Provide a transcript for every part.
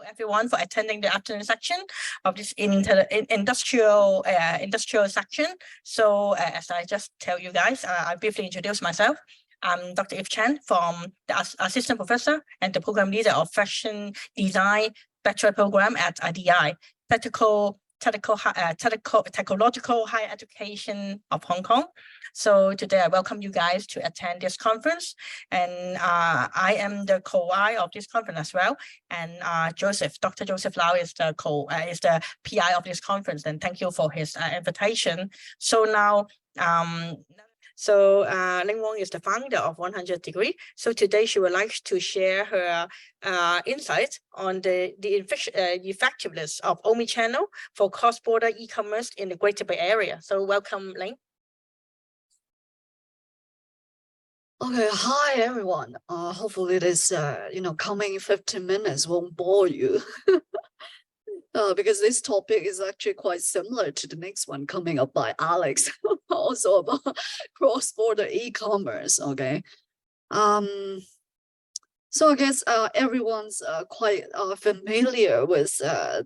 everyone for attending the afternoon section of this industrial section. So as I just tell you guys, I briefly introduce myself. I'm Dr. Eve Chen from the Assistant Professor and the Program Leader of Fashion Design Bachelor Program at IDI, Technological Higher Education of Hong Kong. So today I welcome you guys to attend this conference, and I am the co-I of this conference as well. And Dr. Joseph Lau is the PI of this conference, and thank you for his invitation. So now, Ling Wong is the founder of 100 Degree. So today she would like to share her insights on the effectiveness of omnichannel for cross-border e-commerce in the Greater Bay Area. So welcome, Ling. Okay, hi everyone. Hopefully this coming 15 minutes won't bore you. Because this topic is actually quite similar to the next one coming up by Alex, also about cross-border e-commerce. Okay, so I guess everyone's quite familiar with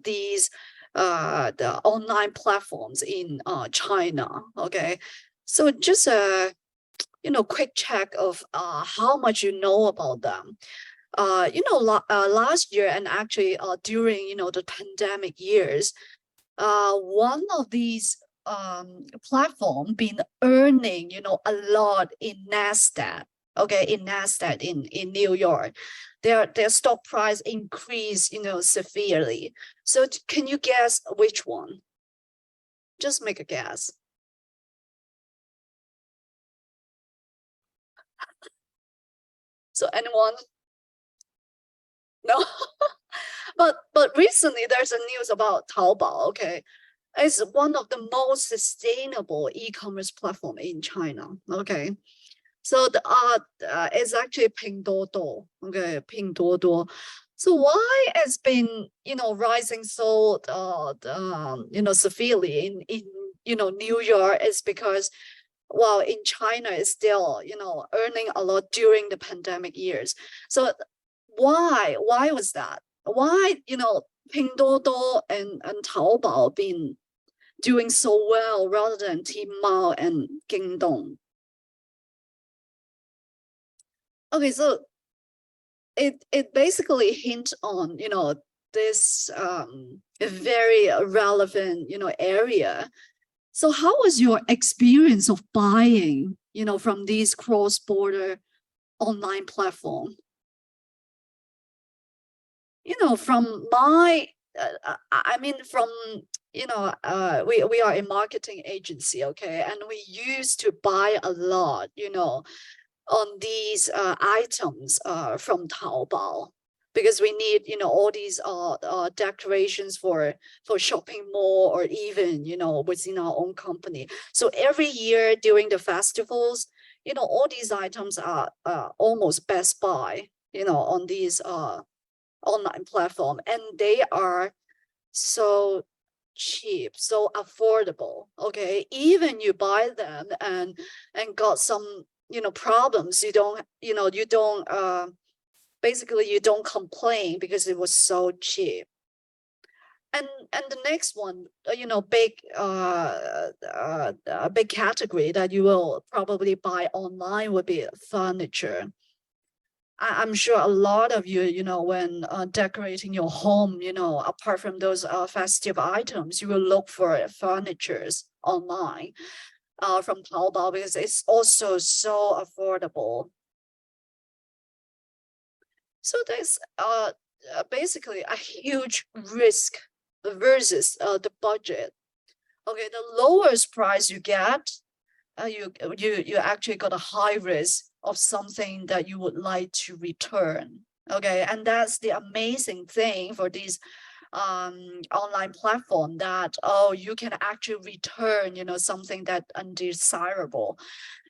these the online platforms in China. Okay, so just quick check of how much you know about them. Last year and actually during the pandemic years, one of these platform been earning a lot in Nasdaq. Okay, in Nasdaq in New York, their stock price increased severely. So can you guess which one? Just make a guess. So anyone? No. but recently there's a news about Taobao. Okay, it's one of the most sustainable e-commerce platform in China. Okay, so the it's actually Pinduoduo. Okay, Pinduoduo. So why it's been rising so severely in New York is because, well, in China is still earning a lot during the pandemic years. So why was that? Why Pinduoduo and Taobao been doing so well rather than Tmall and Kingdong? Okay, so it basically hints on this very relevant area. So how was your experience of buying from these cross-border online platform? From my we are a marketing agency. Okay, and we used to buy a lot on these items from Taobao, because we need all these decorations for shopping mall, or even within our own company. So every year during the festivals, all these items are almost Best Buy on these online platform, and they are so cheap, so affordable. Okay, even you buy them and got some problems, you don't basically you don't complain because it was so cheap. And the next one, big category that you will probably buy online would be furniture. I'm sure a lot of you, when decorating your home, apart from those festive items, you will look for furnitures online from Taobao, because it's also so affordable. So there's basically a huge risk versus the budget. Okay, the lowest price you get, you actually got a high risk of something that you would like to return. Okay, and that's the amazing thing for these online platform, that you can actually return something that undesirable.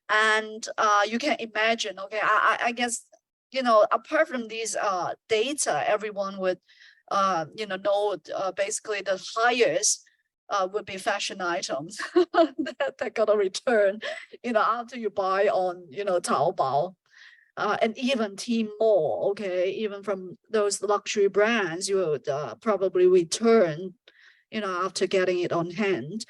And you can imagine, okay, I guess apart from these data, everyone would know basically the highest would be fashion items that got a return after you buy on Taobao. and even Tmall, okay, even from those luxury brands, you would probably return, after getting it on hand.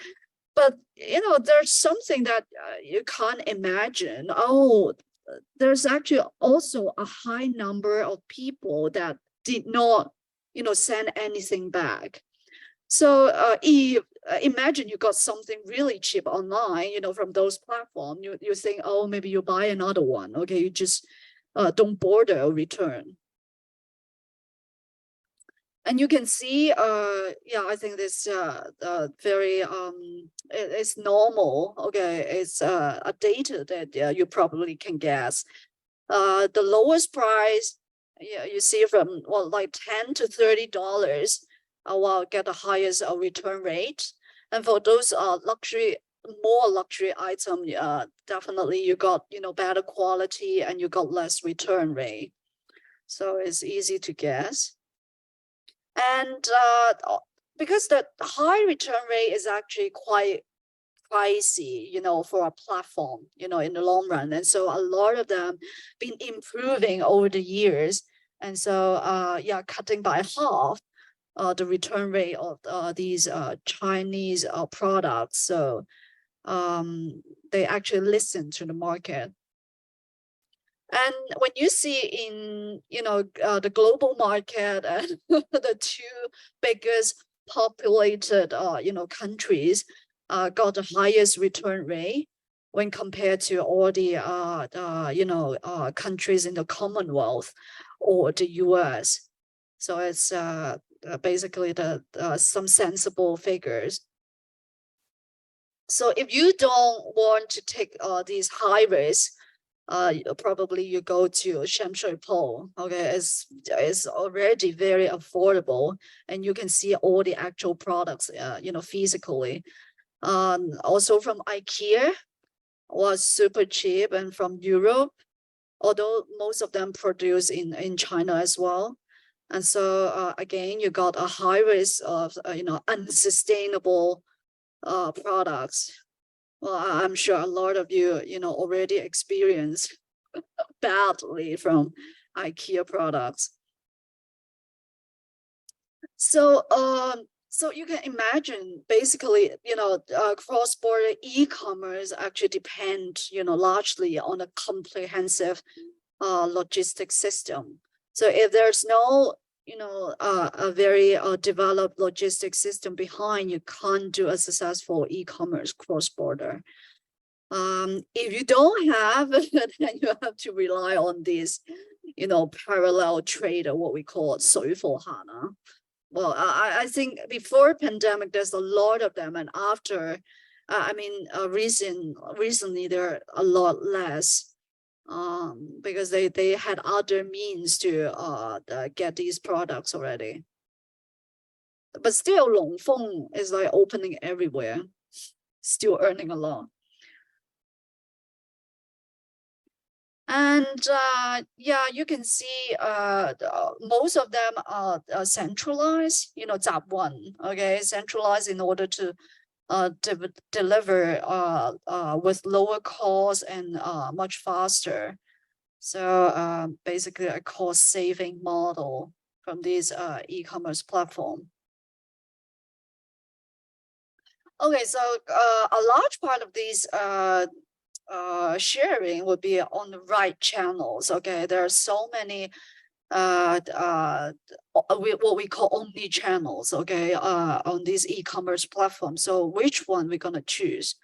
But, there's something that you can't imagine. Oh, there's actually also a high number of people that did not, send anything back. So imagine you got something really cheap online, from those platforms. You think, oh, maybe you buy another one. Okay, you just don't bother a return. And you can see, I think this very it's normal. Okay, it's a data that you probably can guess. The lowest price, you see from like $10 to $30, will get the highest return rate. And for those more luxury item, definitely you got better quality and you got less return rate. So it's easy to guess. And because the high return rate is actually quite pricey, for a platform, in the long run. And so a lot of them been improving over the years. And so, cutting by half the return rate of these Chinese products. So they actually listen to the market. And when you see in, the global market and the two biggest populated, countries got the highest return rate when compared to all the, countries in the Commonwealth or the US. So it's basically some sensible figures. So if you don't want to take these high risks, probably you go to Shamshui-Po. Okay, it's already very affordable, and you can see all the actual products, physically. Also from IKEA was super cheap, and from Europe, although most of them produce in China as well. And so again, you got a high risk of unsustainable products. Well, I'm sure a lot of you, already experienced badly from IKEA products. So, so you can imagine, basically, cross-border e-commerce actually depend, largely on a comprehensive logistics system. So if there's no, a very developed logistics system behind, you can't do a successful e-commerce cross-border. If you don't have, then you have to rely on these, parallel trade, or what we call 水货行. Well, I think before pandemic, there's a lot of them, and after, recently there are a lot less. Because they had other means to get these products already. But still, Longfeng is like opening everywhere, still earning a lot. And you can see most of them are centralized, Zapwan, okay, centralized in order to deliver with lower cost and much faster. So basically a cost saving model from this e-commerce platform. Okay, so a large part of these sharing would be on the right channels. Okay, there are so many what we call omni channels, okay, on these e-commerce platforms. So which one we're gonna choose?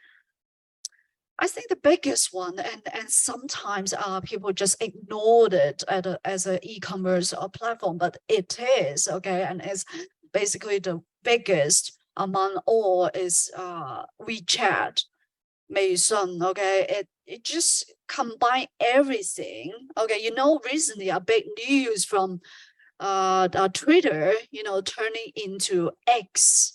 I think the biggest one, and sometimes people just ignored it as an e-commerce platform, but it is, okay, and it's basically the biggest among all is WeChat, Meisong, okay. It just combine everything. Okay, recently a big news from Twitter, turning into X.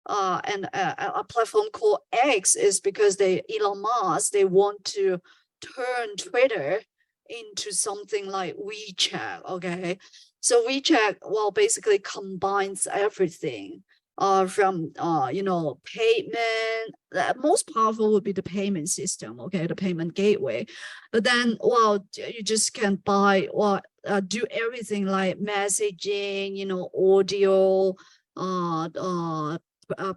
And a platform called X is because Elon Musk, they want to turn Twitter into something like WeChat. Okay, so WeChat, well, basically combines everything. from payment. The most powerful would be the payment system, okay, the payment gateway. But then, well, you just can buy or do everything like messaging, audio,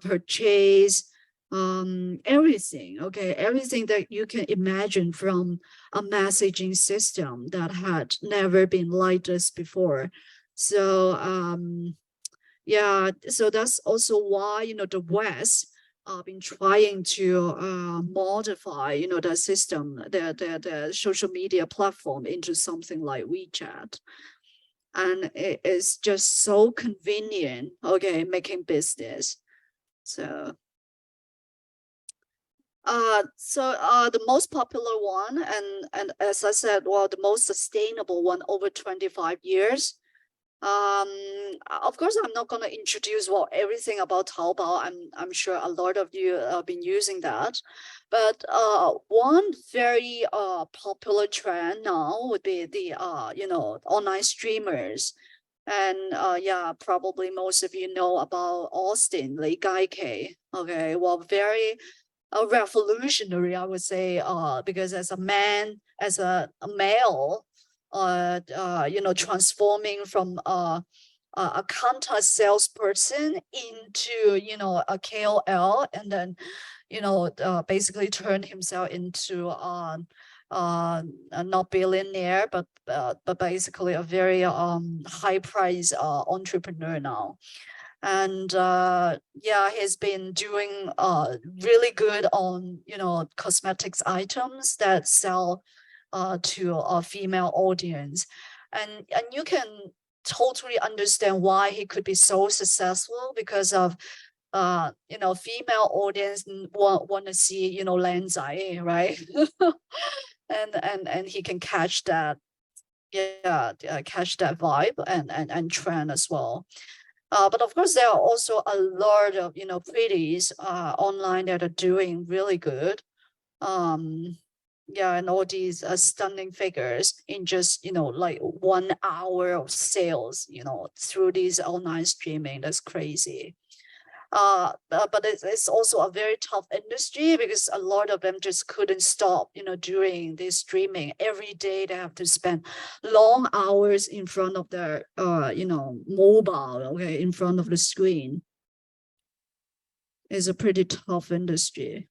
purchase, everything, okay, everything that you can imagine from a messaging system that had never been like this before. So yeah, so that's also why the West been trying to modify the system, the social media platform into something like WeChat, and it is just so convenient, okay, making business. So the most popular one, and as I said, well, the most sustainable one over 25 years. Of course, I'm not going to introduce everything about Taobao. I'm sure a lot of you have been using that, but one very popular trend now would be the online streamers. And yeah, probably most of you know about Austin, Lee Gaike. Okay, well, very revolutionary, I would say, because as a man, as a male, transforming from a content salesperson into a KOL, and then basically turned himself into not billionaire, but basically a very high price entrepreneur now. And yeah, he's been doing really good on cosmetics items that sell to a female audience, and you can totally understand why he could be so successful, because of female audience want to see Lanzai, right? and he can catch that, yeah, catch that vibe and trend as well. But of course, there are also a lot of pretties online that are doing really good. Yeah, and all these stunning figures in just like 1 hour of sales through these online streaming. That's crazy. But it's also a very tough industry, because a lot of them just couldn't stop doing this streaming. Every day they have to spend long hours in front of their mobile, okay, in front of the screen. It's a pretty tough industry.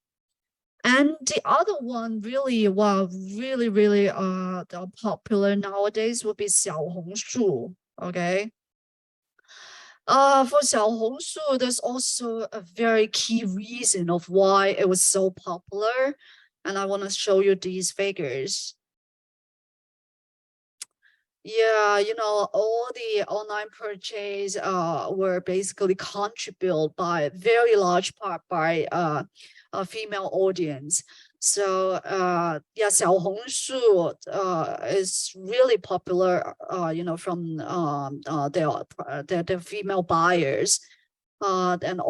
And the other one really, wow, really popular nowadays would be 小红书, okay? For 小红书, there's also a very key reason of why it was so popular, and I want to show you these figures. Yeah, all the online purchase were basically contributed by a very large part by a female audience. So yeah, 小红书is really popular, from their female buyers. And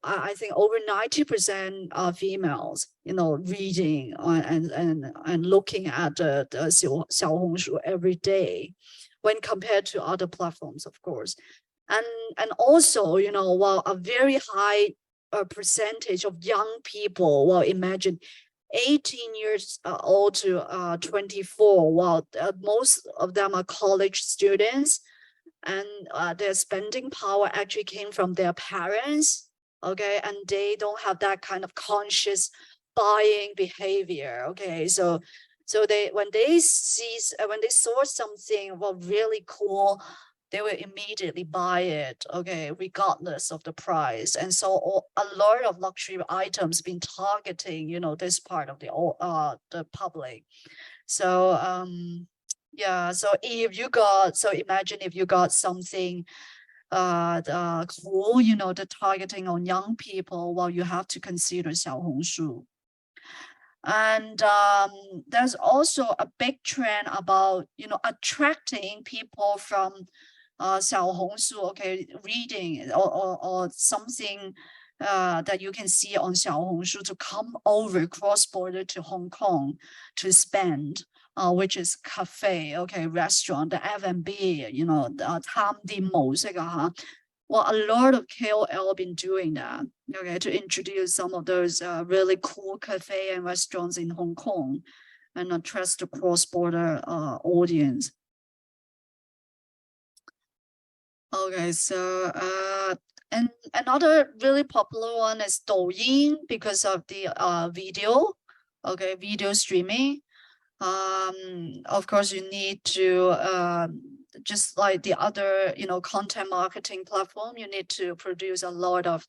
I think over 90% are females, reading and looking at the 小红书every day, when compared to other platforms, of course. And also, while a very high percentage of young people, well, imagine 18 years old to 24, while most of them are college students, and their spending power actually came from their parents, okay, and they don't have that kind of conscious buying behavior, okay. So when they saw something really cool, they will immediately buy it, okay, regardless of the price. And so a lot of luxury items been targeting this part of the public. So yeah, so imagine if you got something cool, the targeting on young people, well, you have to consider 小红书. And there's also a big trend about attracting people from 小红书, okay, reading or something that you can see on 小红书, to come over cross-border to Hong Kong to spend, which is cafe, okay, restaurant, the F&B, 餐店模式啊 Well, a lot of KOL been doing that, okay, to introduce some of those really cool cafe and restaurants in Hong Kong and attract the cross-border audience. Okay, so and another really popular one is Douyin because of the video, okay, video streaming. Of course, you need to just like the other, content marketing platform, you need to produce a lot of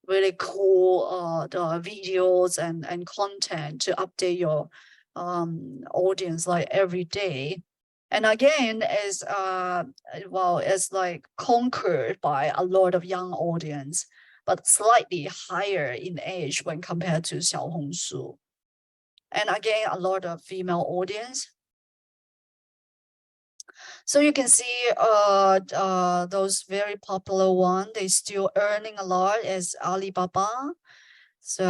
really cool the videos and content to update your audience like every day. And again, is it's like conquered by a lot of young audience, but slightly higher in age when compared to Xiaohongshu. And again, a lot of female audience. So you can see those very popular one, they still earning a lot as Alibaba. So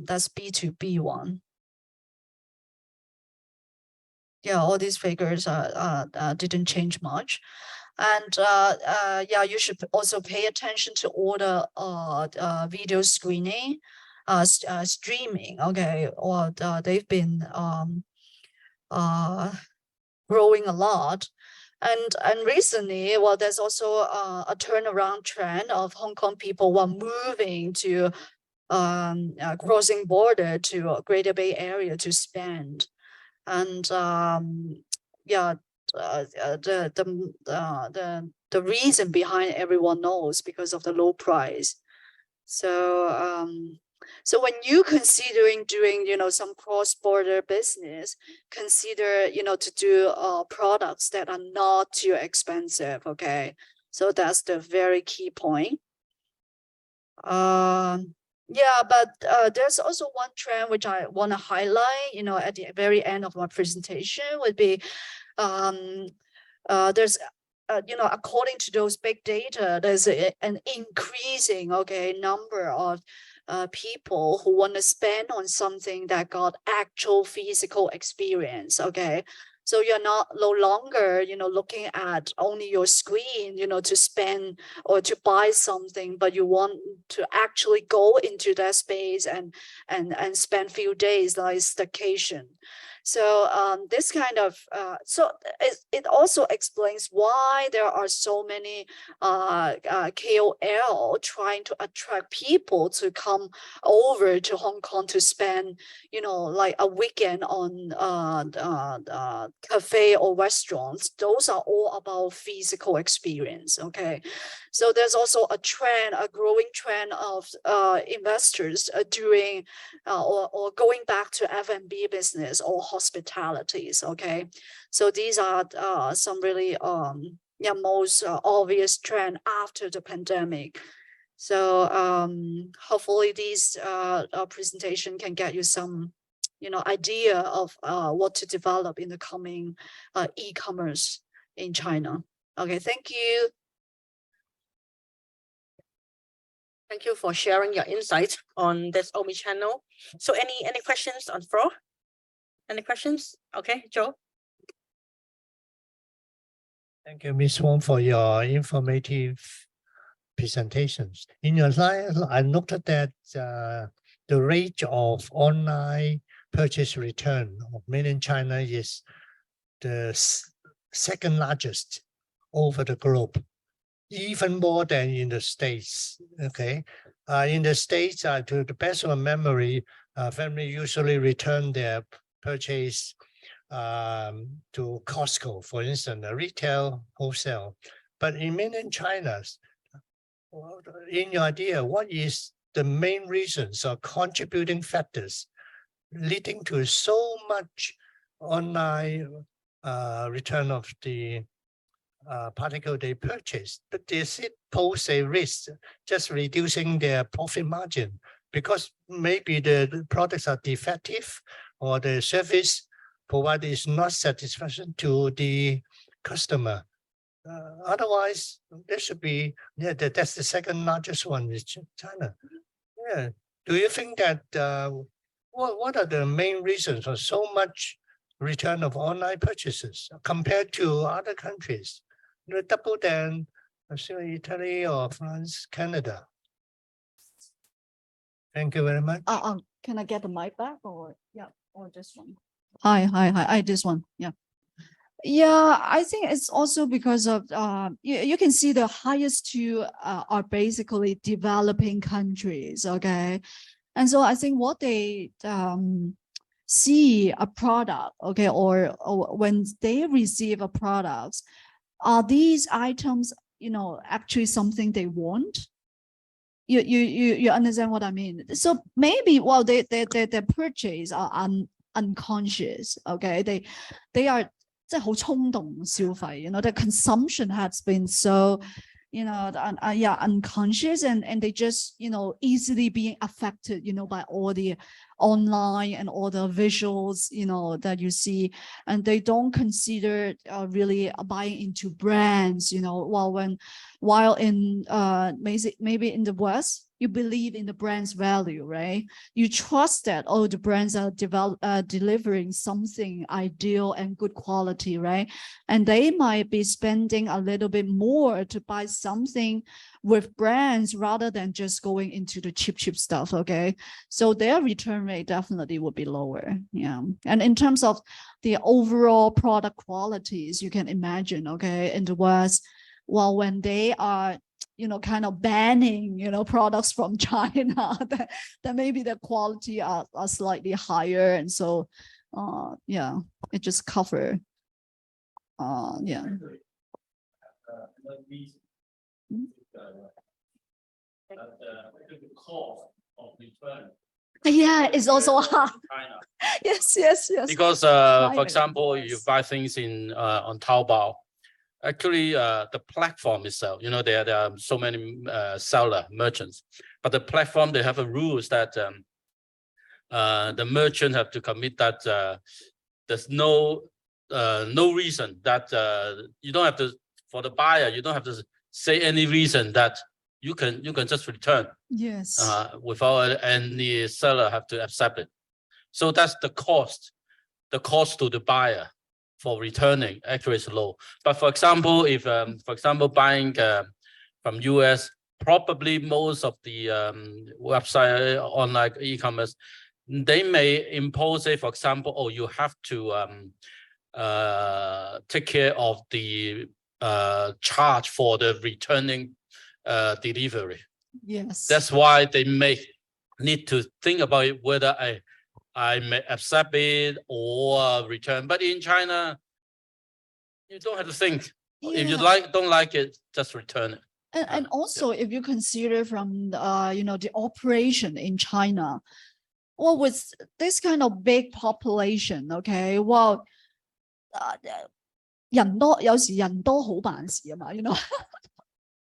that's B2B one. Yeah, all these figures didn't change much. And yeah, you should also pay attention to all the video screening, streaming. Okay, or they've been growing a lot. And recently, well, there's also a turnaround trend of Hong Kong people who are moving to crossing border to Greater Bay Area to spend. And yeah, the reason behind everyone knows because of the low price. So so when you considering doing some cross-border business, consider to do products that are not too expensive. Okay, so that's the very key point. Yeah, but there's also one trend which I want to highlight, at the very end of my presentation would be, there's, according to those big data, there's an increasing, number of people who want to spend on something that got actual physical experience. Okay. So you're no longer, looking at only your screen, to spend or to buy something, but you want to actually go into that space and spend few days like staycation. So this kind of so it also explains why there are so many KOL trying to attract people to come over to Hong Kong to spend, like a weekend on cafe or restaurants. Those are all about physical experience. Okay, so there's also a growing trend of investors doing or going back to F&B business or hospitalities. Okay, so these are some really most obvious trend after the pandemic. So hopefully this presentation can get you some idea of what to develop in the coming e-commerce in China. Okay, thank you. Thank you for sharing your insights on this omnichannel. So any questions on the floor? Any questions? Okay, Joe. Thank you, Ms. Wong, for your informative presentations. In your slide, I noted that the rate of online purchase return of mainland China is the second largest over the globe, even more than in the States. Okay, in the States, to the best of my memory, family usually return their purchase to Costco, for instance, a retail, wholesale. But in mainland China, in your idea, what is the main reasons or contributing factors leading to so much online return of the particle they purchased? But does it pose a risk just reducing their profit margin because maybe the products are defective or the service provided is not satisfactory to the customer? Otherwise, there should be, that's the second largest one is China. Yeah. Do you think that what are the main reasons for so much return of online purchases compared to other countries? Double than Australia, Italy, or France, Canada? Thank you very much. Can I get the mic back or or this one? Hi, this one. Yeah. Yeah, I think it's also because of you can see the highest two are basically developing countries, okay? And so I think what they see a product, okay, or when they receive a product, are these items, actually something they want? You understand what I mean? So maybe their purchase are unconscious, okay? They are 即係好衝動消費, the consumption has been so, unconscious and they just, easily being affected, by all the online and all the visuals, that you see, and they don't consider really buying into brands, while in maybe in the West, you believe in the brand's value, right? You trust that, oh, the brands are delivering something ideal and good quality, right? And they might be spending a little bit more to buy something with brands rather than just going into the cheap stuff, okay? So their return rate definitely would be lower, yeah. And in terms of the overall product qualities, you can imagine, okay, in the West, well, when they are kind of banning, products from China, that maybe the quality are slightly higher. And so, yeah, it just cover, yeah. The cost of return. Yeah, it's also hard. Yes. Because, for example, you buy things on Taobao. Actually, the platform itself, there are so many merchants, but the platform, they have a rules that the merchant have to commit that there's no reason that you don't have to, for the buyer, you don't have to say any reason that you can just return. Yes. Without any seller have to accept it. So that's the cost. The cost to the buyer for returning actually is low. But for example, if buying from US, probably most of the website online e-commerce, they may impose, for example, oh, you have to take care of the charge for the returning delivery. Yes. That's why they may need to think about it, whether I may accept it or return. But in China, you don't have to think. Yeah. If you don't like it, just return it. And also, if you consider from the operation in China, well, with this kind of big population, okay, well, 人多有時人多好辦事啊嘛,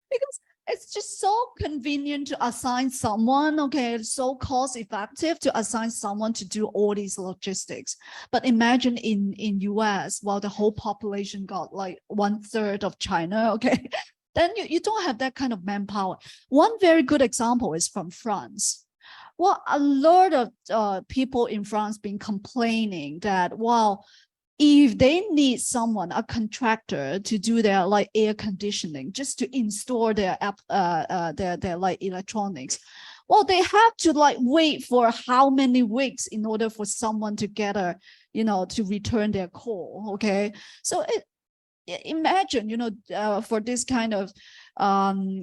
because it's just so convenient to assign someone, okay, it's so cost effective to assign someone to do all these logistics. But imagine in US, well, the whole population got like 1/3 of China, okay, then you don't have that kind of manpower. One very good example is from France. Well, a lot of people in France been complaining that, well, if they need someone, a contractor, to do their like air conditioning, just to install their like electronics, well, they have to like wait for how many weeks in order for someone to get to return their call. Okay, so imagine, for this kind of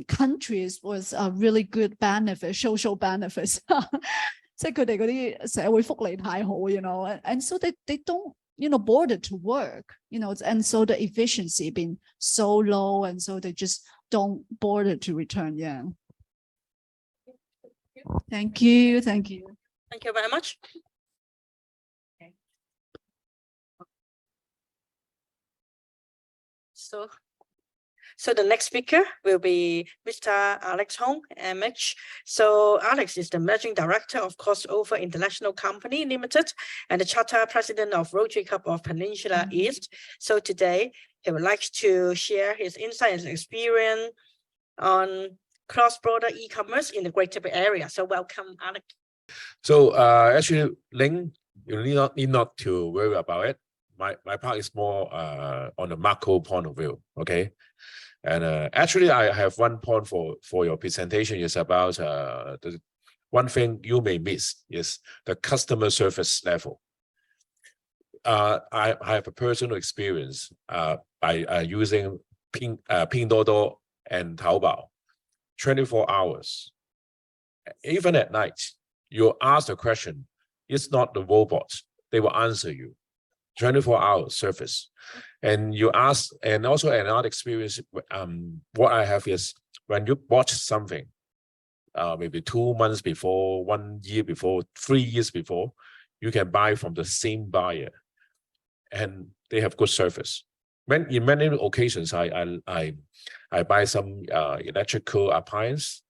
countries was a really good benefit, social benefits. 即係佢哋嗰啲社會福利太好, and so they don't bother to work, and so the efficiency been so low, and so they just don't bother to return. Yeah. Thank you. Thank you very much. Okay. So the next speaker will be Mr. Alex Hong, MH. So Alex is the Managing Director of Crossover International Company Limited and the Charter President of Rotary Club of Peninsula East. So today he would like to share his insights and experience on cross-border e-commerce in the Greater Bay Area. So welcome, Alex. So actually, Ling, you need not to worry about it. My part is more on the macro point of view. Okay. And actually, I have one point for your presentation is about the one thing you may miss is the customer service level. I have a personal experience by using Pinduoduo and Taobao 24 hours. Even at night, you ask the question, it's not the robots, they will answer you. 24-hour service. And you ask, and also another experience, what I have is when you watch something, maybe 2 months before, 1 year before, 3 years before, you can buy from the same buyer, and they have good service. In many occasions, I buy some electrical appliance,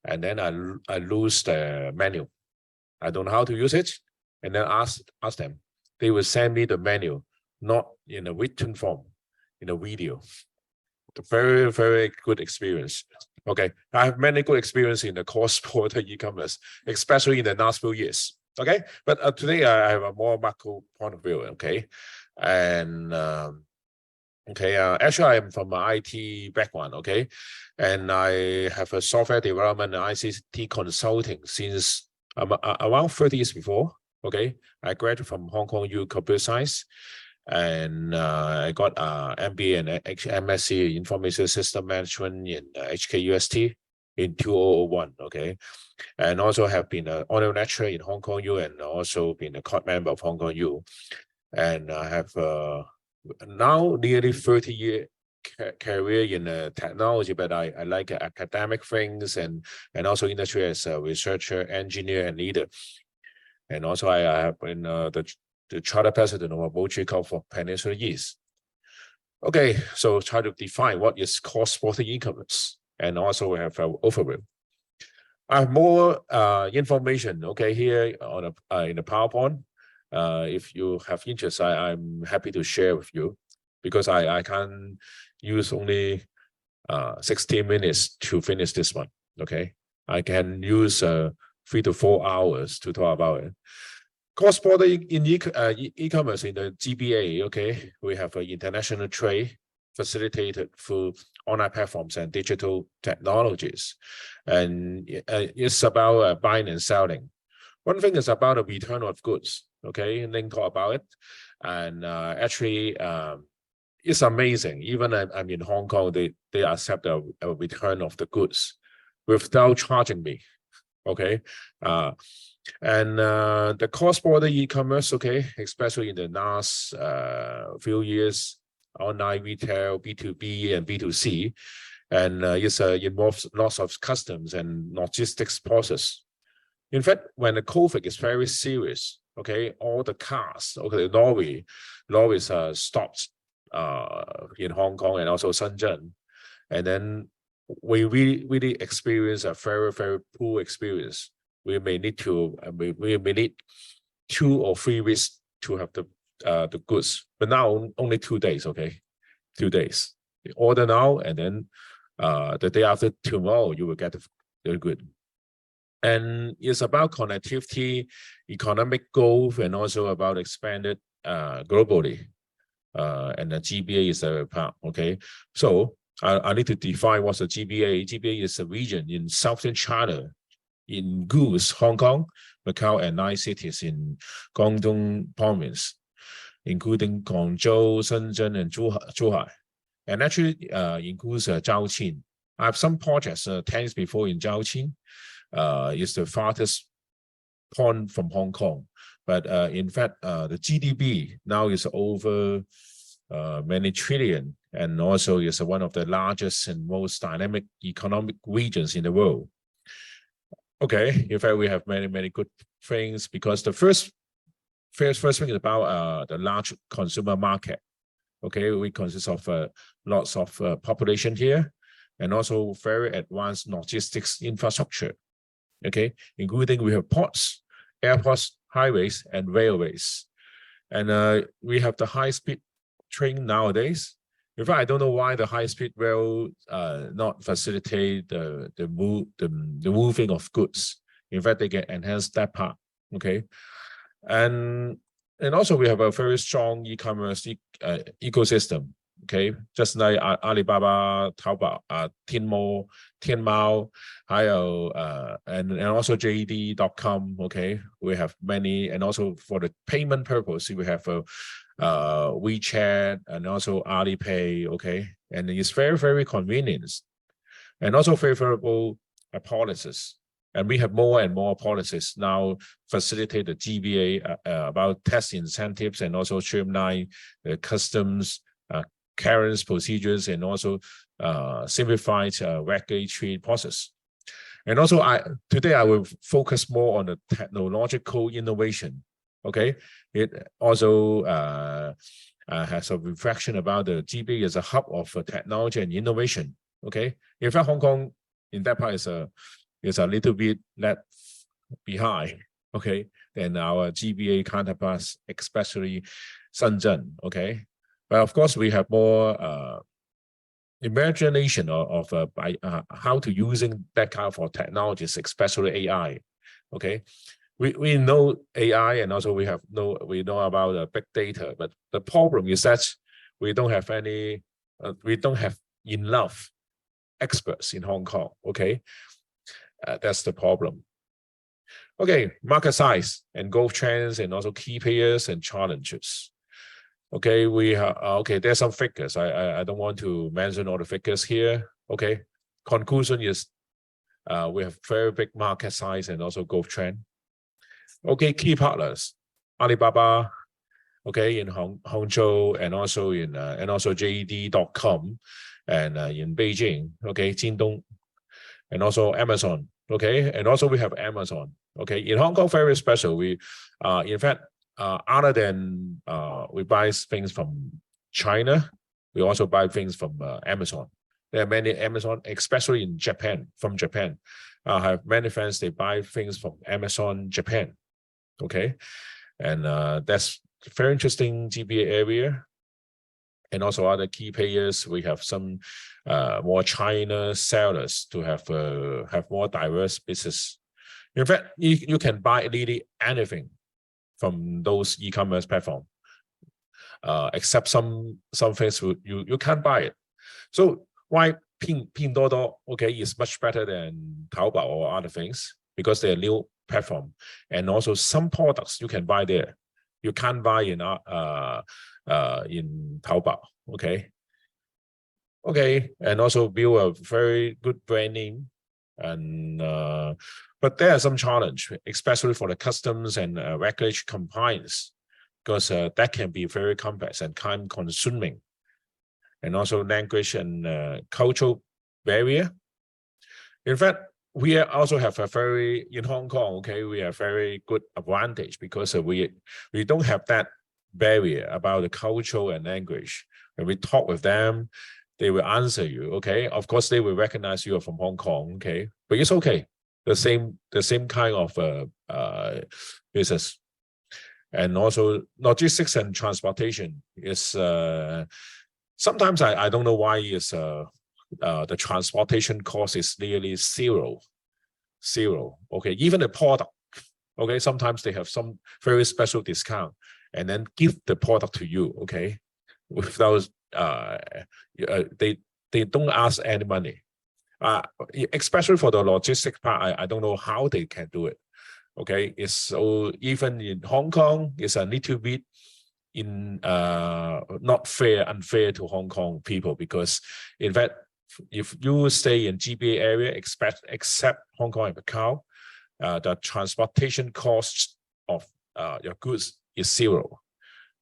and then I lose the menu. I don't know how to use it, and then ask them. They will send me the menu, not in a written form, in a video. Very, very good experience. Okay, I have many good experience in the cross-border e-commerce, especially in the last few years. Okay, but today I have a more macro point of view. Okay, and actually I am from an IT background. Okay, and I have a software development and ICT consulting since around 30 years before. Okay, I graduated from Hong Kong U Computer Science, and I got MBA and MSc Information System Management in HKUST in 2001. Okay, and also have been an honorary lecturer in Hong Kong U, and also been a court member of Hong Kong U, and I have now nearly 30-year career in technology, but I like academic things and also industry as a researcher, engineer, and leader. And also I have been the charter president of Mochi Corp for Peninsula East. Okay, so try to define what is cross-border e-commerce, and also we have an overview. I have more information, okay, here on in the PowerPoint. If you have interest, I'm happy to share with you, because I can use only 16 minutes to finish this one. Okay, I can use 3 to 4 hours to talk about it. Cross-border in e-commerce in the GBA, okay, we have international trade facilitated through online platforms and digital technologies. And it's about buying and selling. One thing is about the return of goods, okay, Ling talk about it. And actually, it's amazing. Even I'm in Hong Kong, they accept a return of the goods without charging me, okay. And the cross-border e-commerce, okay, especially in the last few years, online retail, B2B and B2C, and it involves lots of customs and logistics process. In fact, when the COVID is very serious, okay, all the cars, okay, lorries stopped in Hong Kong and also Shenzhen, and then we really experience a very, very poor experience. We may need 2 or 3 weeks to have the goods, but now only 2 days. Okay, 2 days. You order now, and then the day after tomorrow you will get the good. And it's about connectivity, economic growth, and also about expanded globally. And the GBA is a part. Okay, so I need to define what's a GBA. GBA is a region in southern China, includes Hong Kong, Macau, and 9 cities in Guangdong province, including Guangzhou, Shenzhen, and Zhuhai. And actually includes Zhaoqing. I have some projects 10 years before in Zhaoqing. It's the farthest point from Hong Kong. But in fact, the GDP now is over many trillion, and also is one of the largest and most dynamic economic regions in the world. Okay, in fact, we have many good things, because the first thing is about the large consumer market. Okay, we consist of lots of population here, and also very advanced logistics infrastructure. Okay, including we have ports, airports, highways, and railways, and we have the high-speed train nowadays. In fact, I don't know why the high-speed rail not facilitate the moving of goods. In fact, they can enhance that part. Okay, and also we have a very strong e-commerce ecosystem. Okay, just like Alibaba, Taobao, Tianmao, and also JD.com. Okay, we have many, and also for the payment purpose, we have WeChat and also Alipay. Okay, and it's very, very convenient, and also favorable policies. And we have more and more policies now facilitate the GBA about tax incentives and also streamline the customs clearance procedures and also simplified regulatory process. And also today I will focus more on the technological innovation. Okay, it also has a reflection about the GBA as a hub of technology and innovation. Okay, in fact, Hong Kong in that part is a little bit left behind, okay, than our GBA counterparts, especially Shenzhen, okay. But of course, we have more imagination of how to using that kind of technologies, especially AI, okay. We know AI, and also we know about big data, but the problem is that we don't have enough experts in Hong Kong, okay. That's the problem. Okay, market size and growth trends and also key players and challenges. Okay, we have okay, there's some figures. I don't want to mention all the figures here. Okay, conclusion is we have very big market size and also growth trend. Okay, key partners, Alibaba, okay, in Hangzhou and also in JD.com and in Beijing, okay, Jingdong, and also Amazon, okay, and also we have Amazon, okay. In Hong Kong, very special. We, in fact, other than we buy things from China, we also buy things from Amazon. There are many Amazon, especially in Japan, from Japan. I have many friends, they buy things from Amazon, Japan, okay, and that's very interesting GBA area. And also other key players, we have some more China sellers to have more diverse business. In fact, you can buy really anything from those e-commerce platforms, except some things you can't buy it. So why Pinduoduo, okay, is much better than Taobao or other things, because they're new platform, and also some products you can buy there, you can't buy in Taobao, okay. Okay, and also build a very good brand name, and but there are some challenge, especially for the customs and regulatory compliance, because that can be very complex and time consuming, and also language and cultural barrier. In fact, we also have a very, in Hong Kong, okay, we have very good advantage because we don't have that barrier about the culture and language. When we talk with them, they will answer you, okay. Of course, they will recognize you are from Hong Kong, okay, but it's okay. The same kind of business. And also logistics and transportation is sometimes I don't know why is the transportation cost is nearly zero. Okay, even the product, okay, sometimes they have some very special discount and then give the product to you, okay, without they don't ask any money, especially for the logistics part. I don't know how they can do it, okay. It's so even in Hong Kong, it's a little bit in not unfair to Hong Kong people, because in fact, if you stay in GBA area, except Hong Kong and Macau, the transportation costs of your goods is zero.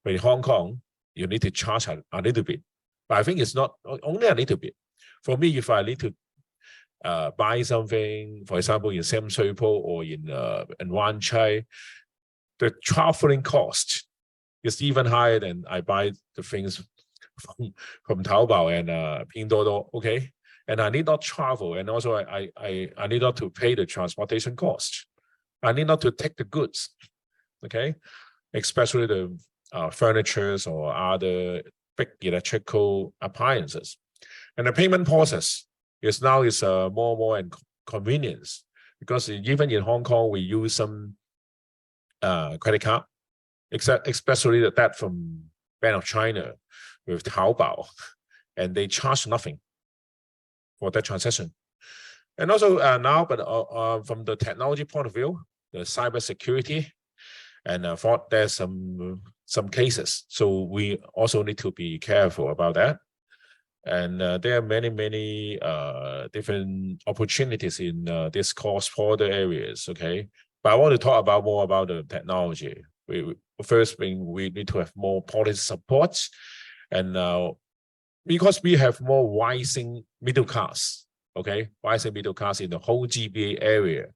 But in Hong Kong, you need to charge a little bit. But I think it's not only a little bit. For me, if I need to buy something, for example, in Sam Shui Po or in Wan Chai, the traveling cost is even higher than I buy the things from Taobao and Pinduoduo, okay? And I need not travel, and also I need not to pay the transportation cost. I need not to take the goods, okay? Especially the furnitures or other big electrical appliances. And the payment process is now more and convenience, because even in Hong Kong, we use some credit card, especially that from Bank of China. with Taobao, and they charge nothing for that transaction. And also now, but from the technology point of view, the cybersecurity, and there's some cases, so we also need to be careful about that. And there are many different opportunities in this cross-border areas. Okay, but I want to talk about more about the technology. First thing, we need to have more policy support, and because we have more rising middle class. Okay, rising middle class in the whole GBA area.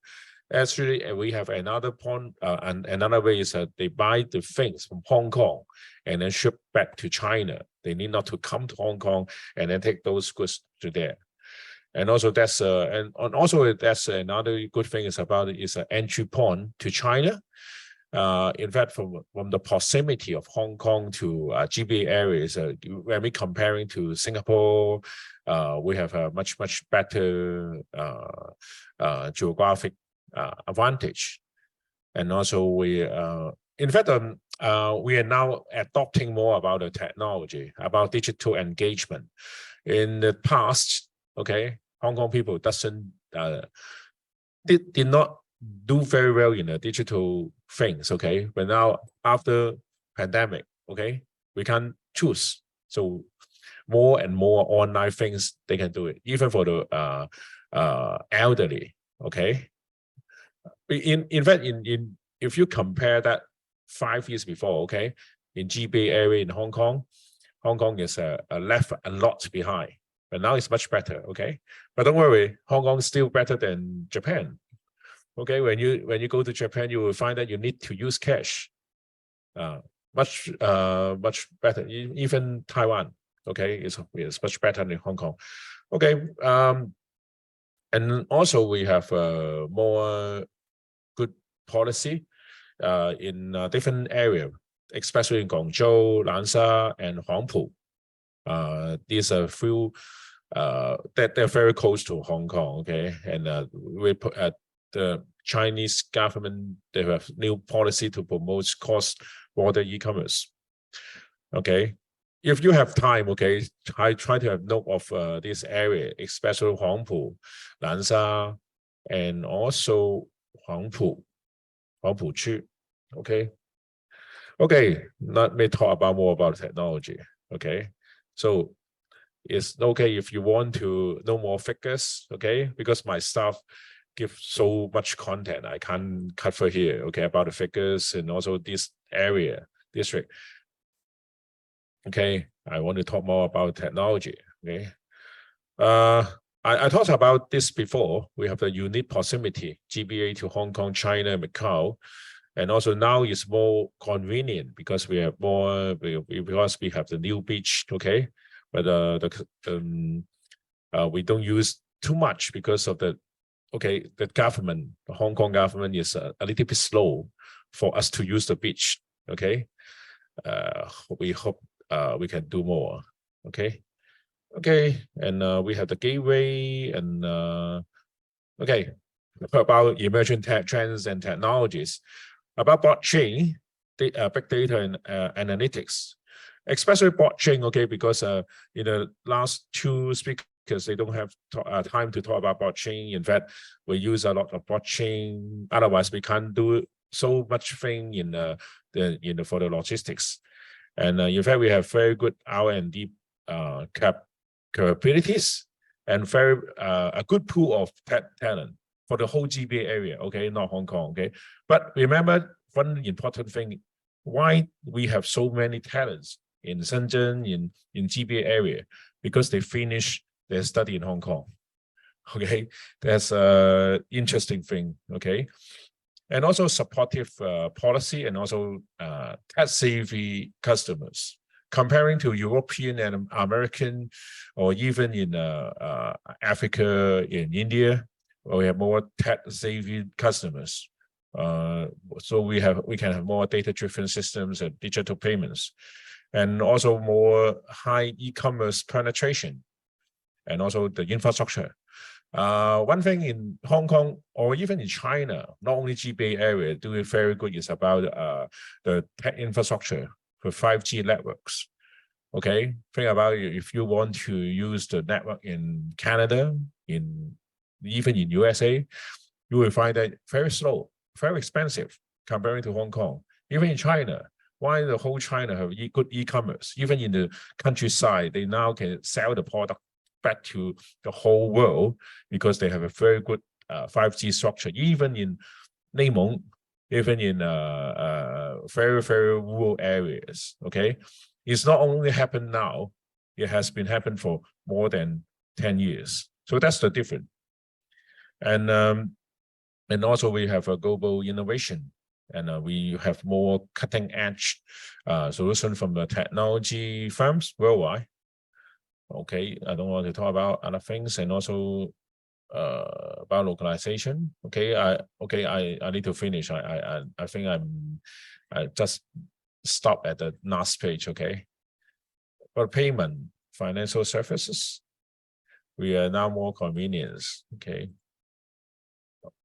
Actually, we have another point, and another way is that they buy the things from Hong Kong and then ship back to China. They need not to come to Hong Kong and then take those goods to there. And also that's and also that's another good thing is about it is an entry point to China. In fact, from the proximity of Hong Kong to GBA areas, when we comparing to Singapore, we have a much better geographic advantage. And also we in fact we are now adopting more about the technology, about digital engagement. In the past, okay, Hong Kong people did not do very well in the digital things, okay, but now after pandemic, okay, we can choose, so more and more online things they can do it, even for the elderly. Okay, in fact, if you compare that 5 years before, okay, in GBA area in Hong Kong is left a lot behind, but now it's much better. Okay, but don't worry, Hong Kong is still better than Japan. Okay, when you go to Japan, you will find that you need to use cash. Much better. Even Taiwan, okay, is much better than Hong Kong. Okay, and also we have more good policy in different area, especially in Guangzhou, Nansha, and Huangpu. These are few that they're very close to Hong Kong. Okay, and we put at the Chinese government, they have new policy to promote cross-border e-commerce. Okay, if you have time, okay, I try to have note of this area, especially Huangpu, Nansha, and also Huangpu Chu. Okay, let me talk about more about technology. Okay, so it's okay if you want to know more figures. Okay, because my staff give so much content, I can't cover here, okay, about the figures and also this area, district. Okay, I want to talk more about technology. Okay, I talked about this before. We have the unique proximity, GBA to Hong Kong, China, Macau, and also now it's more convenient because we have more, because we have the new beach, okay, but we don't use too much because of the government, the Hong Kong government is a little bit slow for us to use the beach. Okay, we hope we can do more. Okay, and we have the gateway and okay, about emerging tech trends and technologies, about blockchain, big data and analytics, especially blockchain. Okay, because in the last two speakers, because they don't have time to talk about blockchain. In fact, we use a lot of blockchain. Otherwise, we can't do so much thing in for the logistics. And in fact, we have very good R&D capabilities and very a good pool of talent for the whole GBA area. Okay, not Hong Kong. Okay, but remember one important thing: why we have so many talents in Shenzhen, in GBA area, because they finish their study in Hong Kong. Okay, that's an interesting thing. Okay, and also supportive policy and also tech-savvy customers. Comparing to European and American, or even in Africa, in India, we have more tech-savvy customers. So we can have more data-driven systems and digital payments, and also more high e-commerce penetration. And also the infrastructure. One thing in Hong Kong or even in China, not only GBA area doing very good is about the tech infrastructure for 5G networks. Okay, think about it. If you want to use the network in Canada, even in USA, you will find that very slow, very expensive comparing to Hong Kong. Even in China, why the whole China have good e-commerce? Even in the countryside, they now can sell the product back to the whole world because they have a very good 5G structure. Even in Neimong, even in very, very rural areas, okay? It's not only happened now, it has been happened for more than 10 years. So that's the difference. And also we have a global innovation, and we have more cutting edge solution from the technology firms worldwide. Okay, I don't want to talk about other things, and also about localization. Okay, I need to finish. I think I just stop at the last page. Okay, for payment, financial services, we are now more convenience.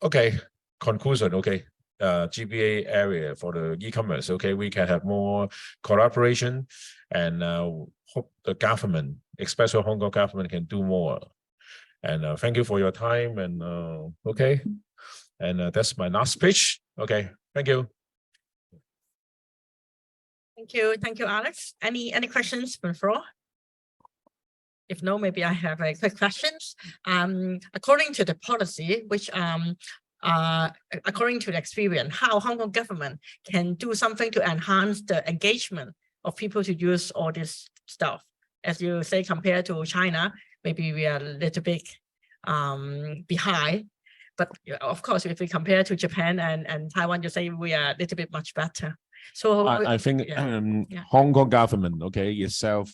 Okay, conclusion. Okay, GBA area for the e-commerce. Okay, we can have more collaboration, and hope the government, especially Hong Kong government, can do more. And thank you for your time. And okay, and that's my last speech. Okay, thank you. Thank you, Alex. Any questions from the floor? If no, maybe I have a quick questions. According to the policy, which according to the experience, how Hong Kong government can do something to enhance the engagement of people to use all this stuff? As you say, compared to China, maybe we are a little bit behind. But of course, if we compare to Japan and Taiwan, you say we are a little bit much better. So I think yeah. Hong Kong government, okay, itself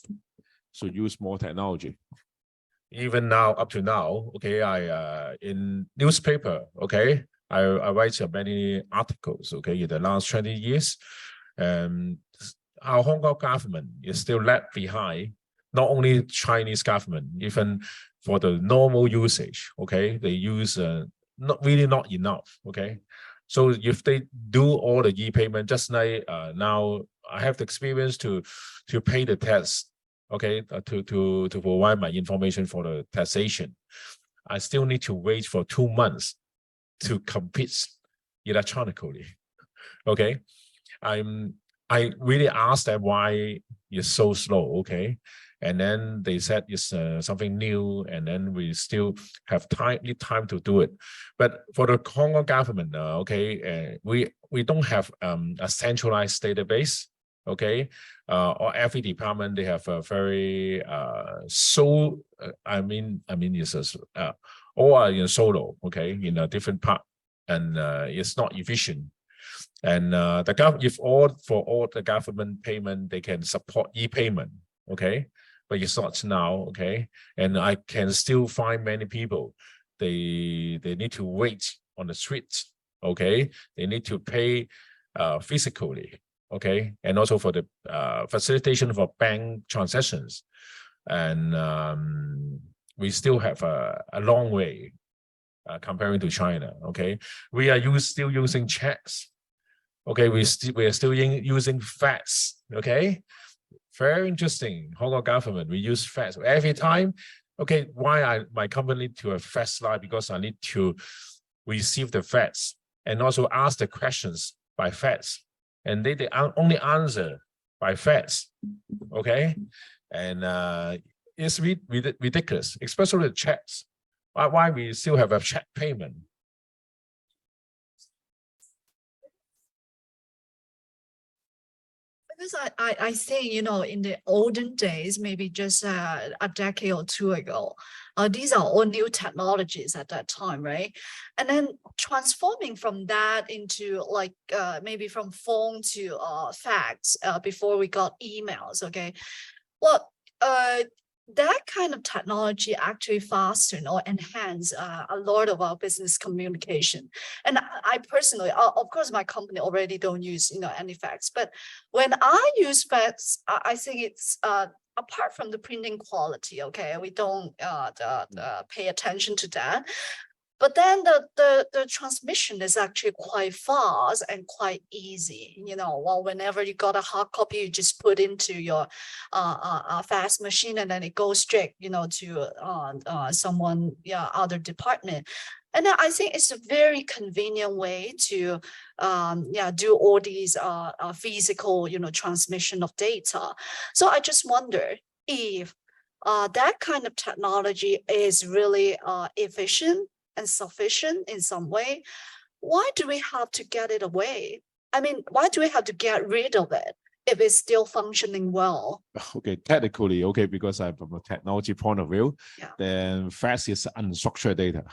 should use more technology. Even now, up to now, okay, I in newspaper, okay, I write many articles, okay, in the last 20 years. Our Hong Kong government is still left behind, not only Chinese government, even for the normal usage, okay, they use not enough, okay. So if they do all the e-payment, just like now I have the experience to pay the tax, okay, to provide my information for the taxation, I still need to wait for 2 months to complete electronically. Okay, I really asked them why it's so slow. Okay, and then they said it's something new, and then we still need time to do it. But for the Hong Kong government, okay, we don't have a centralized database. Okay, or every department they have a very it's all are in solo. Okay, in a different part, and it's not efficient. And if for all the government payment, they can support e-payment. Okay, but it's not now. Okay, and I can still find many people. They need to wait on the streets. Okay, they need to pay physically. Okay, and also for the facilitation of bank transactions, and we still have a long way comparing to China. Okay, we are still using checks. Okay, we are still using fax. Okay, very interesting. Hong Kong government, we use fax every time. Okay, why my company to a fax line? Because I need to receive the fax and also ask the questions by fax, and they only answer by fax. Okay, and it's ridiculous, especially the checks. Why we still have a check payment? Because I think, you know, in the olden days, maybe just a decade or two ago, these are all new technologies at that time, right? And then transforming from that into like maybe from phone to fax before we got emails, okay? Well, that kind of technology actually fasten or enhance a lot of our business communication. And I personally, of course, my company already don't use, you know, any fax, but when I use fax, I think it's apart from the printing quality, okay, we don't pay attention to that. But then the transmission is actually quite fast and quite easy. Well, whenever you got a hard copy, you just put into your fax machine, and then it goes straight, to someone, other department. And I think it's a very convenient way to do all these physical, transmission of data. So I just wonder if that kind of technology is really efficient and sufficient in some way. Why do we have to get it away? I mean, why do we have to get rid of it if it's still functioning well? Okay, technically, okay, because from a technology point of view, Yeah. then fax is unstructured data.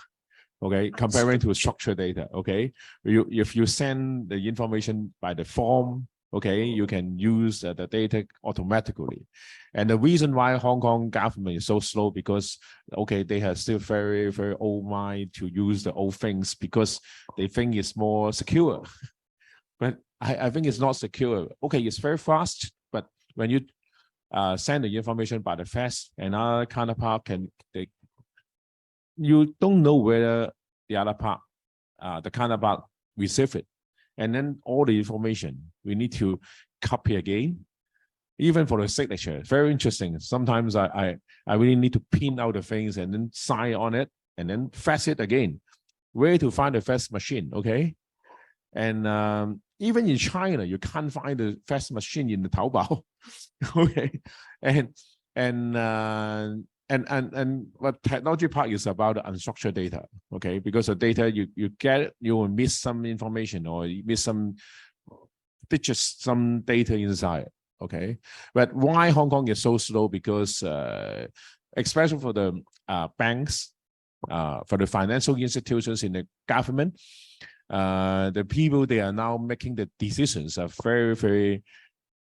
Okay, comparing to structured data. Okay, if you send the information by the form, okay, you can use the data automatically. And the reason why Hong Kong government is so slow, because okay, they have still very, very old mind to use the old things because they think it's more secure. But I think it's not secure. Okay, it's very fast, but when you send the information by the fax, another counterpart you don't know whether the other part, the counterpart receive it. And then all the information, we need to copy again, even for the signature. Very interesting. Sometimes I really need to pin out the things and then sign on it and then fax it again. Where to find the fax machine, okay? And even in China, you can't find the fax machine in the Taobao, okay? And what technology part is about the unstructured data, okay? Because the data you get, you will miss some information or you miss some digits, some data inside, okay? But why Hong Kong is so slow? Because especially for the banks, for the financial institutions in the government, the people they are now making the decisions are very, very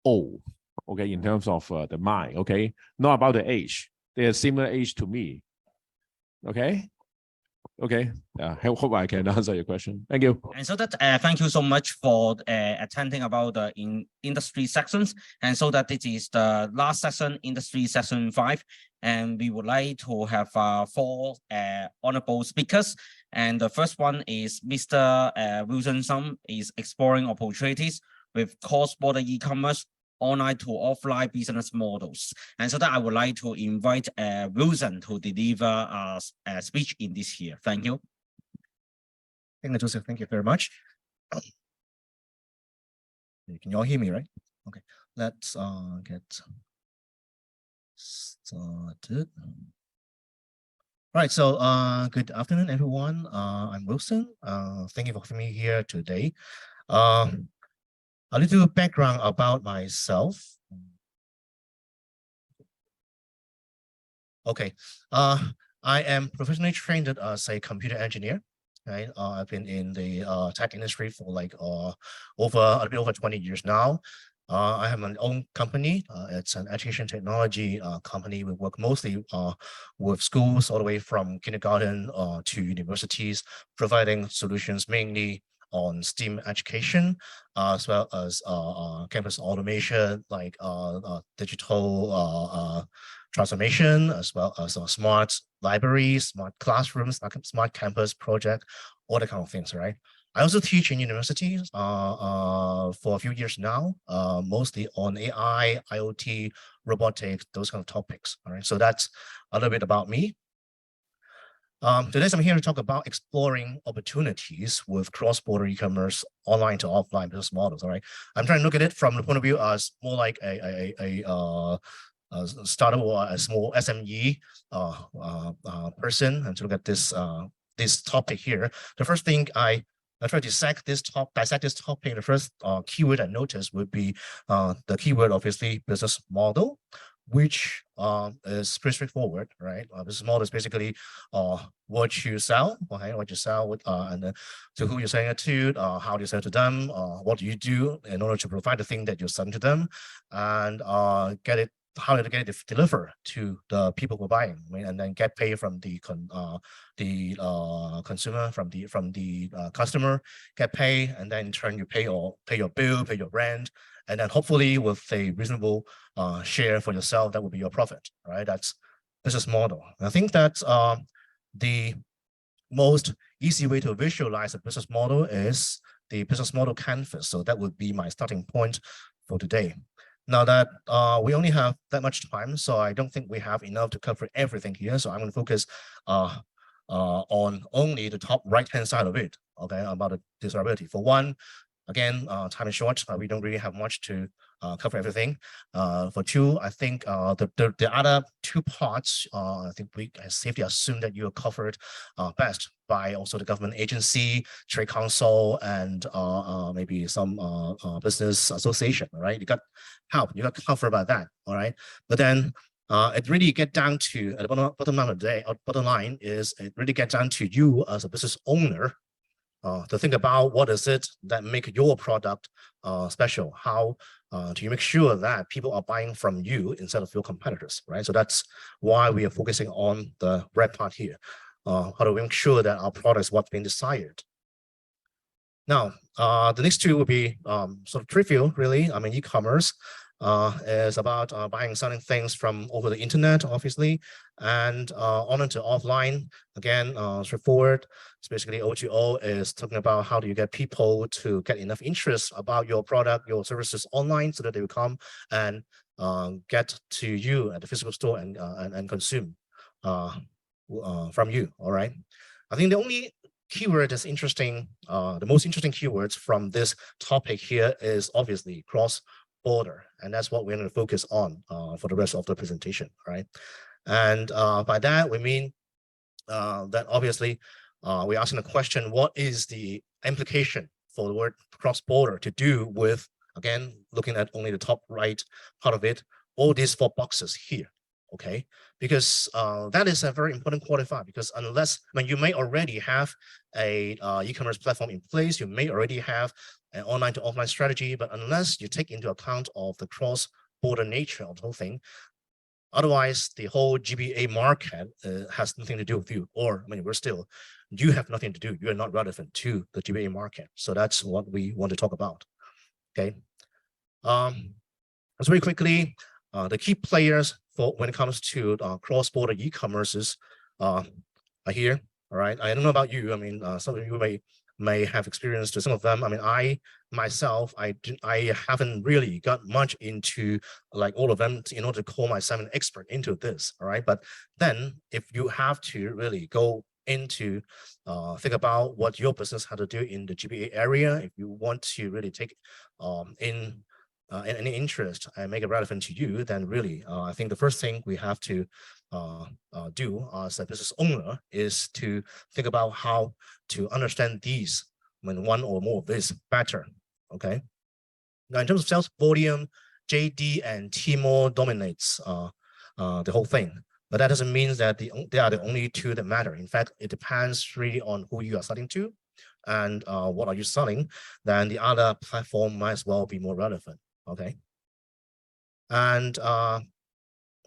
old, okay, in terms of the mind, okay? Not about the age. They are similar age to me. Okay. Okay. Hope I can answer your question. Thank you. And so that thank you so much for attending about the industry sections. And so that this is the last session, industry session 5. And we would like to have 4 honorable speakers. And the first one is Mr. Wilson Sum, is exploring opportunities with cross-border e-commerce, online to offline business models. And so that I would like to invite Wilson to deliver a speech in this here. Thank you. Thank you, Joseph. Thank you very much. Can you all hear me, right? Okay, let's get started. All right, so good afternoon, everyone. I'm Wilson. Thank you for having me here today. A little background about myself. Okay, I am professionally trained as a computer engineer. Right, I've been in the tech industry for like a bit over 20 years now. I have my own company. It's an education technology company. We work mostly with schools all the way from kindergarten to universities, providing solutions mainly on STEAM education, as well as campus automation, like digital transformation, as well as smart libraries, smart classrooms, smart campus project, all the kind of things, right? I also teach in universities for a few years now, mostly on AI, IoT, robotics, those kind of topics. All right, so that's a little bit about me. Today I'm here to talk about exploring opportunities with cross-border e-commerce, online to offline business models. All right, I'm trying to look at it from the point of view as more like a startup or a small SME person, and to look at this topic here. The first thing I try to dissect this topic. The first keyword I noticed would be the keyword, obviously, business model, which is pretty straightforward, right? Business model is basically what you sell, okay, what you sell, and then to who you're selling it to, how do you sell to them, what do you do in order to provide the thing that you're selling to them, and how to get it delivered to the people who are buying, right? And then get paid from the consumer, from the customer, get paid, and then in turn you pay your bill, pay your rent, and then hopefully with a reasonable share for yourself, that would be your profit, right? That's business model. And I think that's the most easy way to visualize a business model is the business model canvas. So that would be my starting point for today. Now that we only have that much time, so I don't think we have enough to cover everything here. So I'm going to focus on only the top right-hand side of it, okay, about the desirability. For one, again, time is short. We don't really have much to cover everything. For two, I think the other two parts, I think we can safely assume that you are covered best by also the government agency, trade council, and maybe some business association, right? You got help, you got covered by that, all right? But then it really get down to, at the bottom line of the day, bottom line is it really gets down to you as a business owner to think about what is it that make your product special. How do you make sure that people are buying from you instead of your competitors, right? So that's why we are focusing on the red part here. How do we make sure that our product is what's being desired? Now, the next two will be sort of trivial, really. I mean, e-commerce is about buying and selling things from over the internet, obviously, and on to offline. Again, straightforward. It's basically O2O is talking about how do you get people to get enough interest about your product, your services online, so that they will come and get to you at the physical store and consume from you. All right. I think the only keyword is interesting. The most interesting keywords from this topic here is obviously cross-border, and that's what we're going to focus on for the rest of the presentation, right? And by that we mean that obviously we're asking the question: what is the implication for the word cross-border to do with, again, looking at only the top right part of it, all these four boxes here? Okay, because that is a very important qualifier, because unless, I mean, you may already have a e-commerce platform in place, you may already have an online to offline strategy, but unless you take into account of the cross-border nature of the whole thing, otherwise the whole GBA market has nothing to do with you, or I mean, you have nothing to do, you are not relevant to the GBA market. So that's what we want to talk about. Okay, so very quickly, the key players for when it comes to cross-border e-commerces are here. All right, I don't know about you. I mean, some of you may have experience to some of them. I mean, I myself, I haven't really got much into like all of them in order to call myself an expert into this. All right, but then if you have to really go into think about what your business had to do in the GBA area, if you want to really take in any interest and make it relevant to you, then really, I think the first thing we have to do as a business owner is to think about how to understand these, I mean, one or more of these better. Okay. Now, in terms of sales volume, JD and Tmall dominates the whole thing, but that doesn't mean that they are the only two that matter. In fact, it depends really on who you are selling to and what are you selling. Then the other platform might as well be more relevant. Okay, and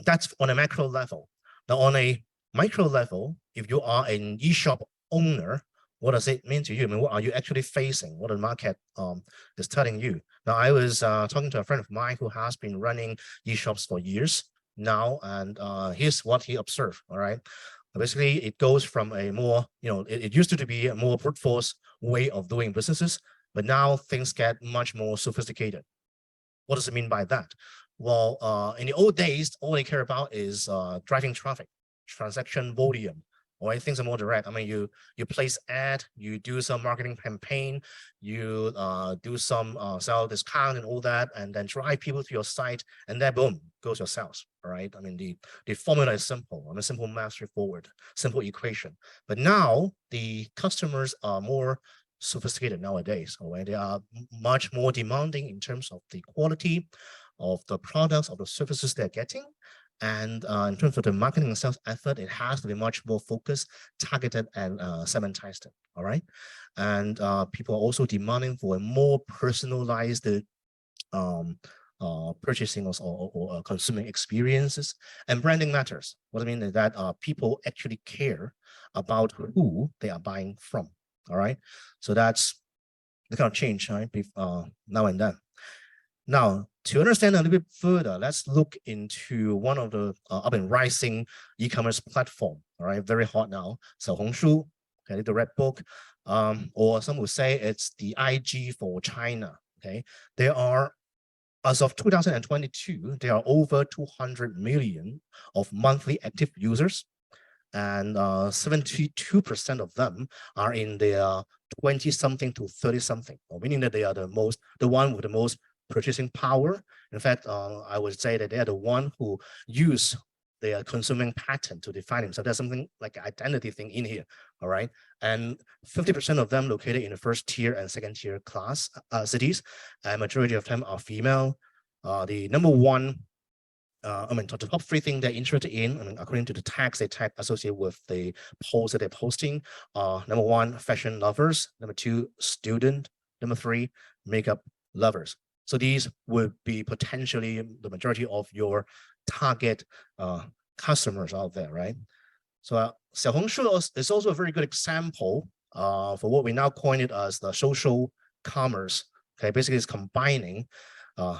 that's on a macro level. Now, on a micro level, if you are an e-shop owner, what does it mean to you? I mean, what are you actually facing? What the market is telling you? Now, I was talking to a friend of mine who has been running e-shops for years now, and here's what he observed. All right, basically, it goes from a more, it used to be a more brute force way of doing businesses, but now things get much more sophisticated. What does it mean by that? Well, in the old days, all they care about is driving traffic, transaction volume, or things are more direct. I mean, you place ad, you do some marketing campaign, you do some sell discount and all that, and then drive people to your site, and then boom, goes your sales. All right. I mean, the formula is simple. I mean, simple math, straightforward, simple equation. But now the customers are more sophisticated nowadays. Right? They are much more demanding in terms of the quality of the products, of the services they're getting. And in terms of the marketing and sales effort, it has to be much more focused, targeted, and segmented. All right. And people are also demanding for a more personalized purchasing or consuming experiences, and branding matters. What I mean is that people actually care about who they are buying from. All right, so that's the kind of change, right? Now and then. Now, to understand a little bit further, let's look into one of the up and rising e-commerce platform. All right, very hot now. So Xiaohongshu, okay, the red book, or some would say it's the IG for China. Okay, there are, as of 2022, there are over 200 million of monthly active users, and 72% of them are in their 20-something to 30-something, meaning that they are the one with the most purchasing power. In fact, I would say that they are the one who use their consuming pattern to define themselves. There's something like an identity thing in here, all right? And 50% of them located in the first tier and second tier class cities, and majority of them are female. The number one, the top three things they're interested in, according to the tags they tag associated with the posts that they're posting, number one, fashion lovers, number two, student, number three, makeup lovers. So these would be potentially the majority of your target customers out there, right? So Xiaohongshu is also a very good example for what we now coin it as the social commerce. Okay, basically it's combining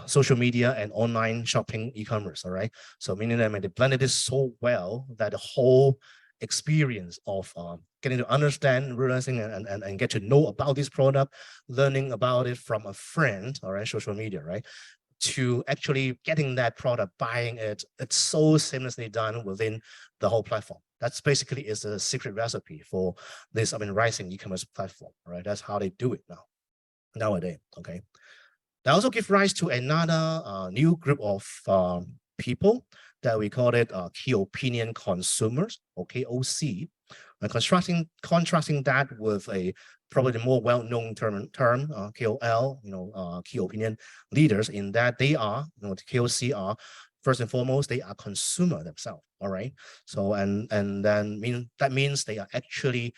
social media and online shopping e-commerce, all right? So meaning that they blended it so well that the whole experience of getting to understand, realizing, and get to know about this product, learning about it from a friend, all right, social media, right? To actually getting that product, buying it, it's so seamlessly done within the whole platform. That's basically is a secret recipe for this, rising e-commerce platform, right? That's how they do it nowadays, okay? They also give rise to another new group of people that we call it key opinion consumers, or KOC. And contrasting that with a probably more well-known term KOL, key opinion leaders, in that they are, the KOC are, first and foremost, they are consumer themselves, all right? So, and then that means they are actually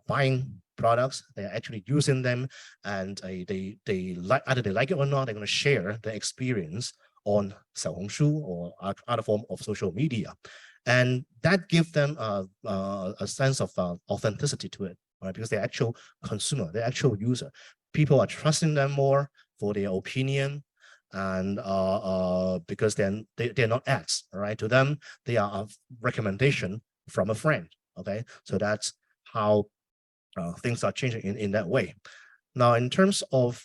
buying products, they are actually using them, and they like, either they like it or not, they're going to share their experience on Xiaohongshu or other form of social media. And that gives them a sense of authenticity to it, right? Because they're actual consumer, they're actual user. People are trusting them more for their opinion, and because they're not ads, right? To them, they are a recommendation from a friend, okay? So that's how things are changing in that way. Now, in terms of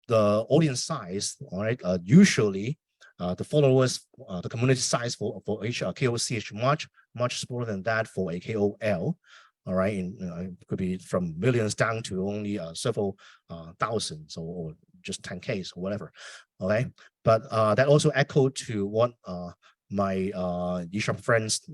the audience size, all right, usually the followers, the community size for each KOC is much smaller than that for a KOL. All right, it could be from millions down to only several thousands or just 10Ks or whatever. Okay, but that also echoed to what my eShop friends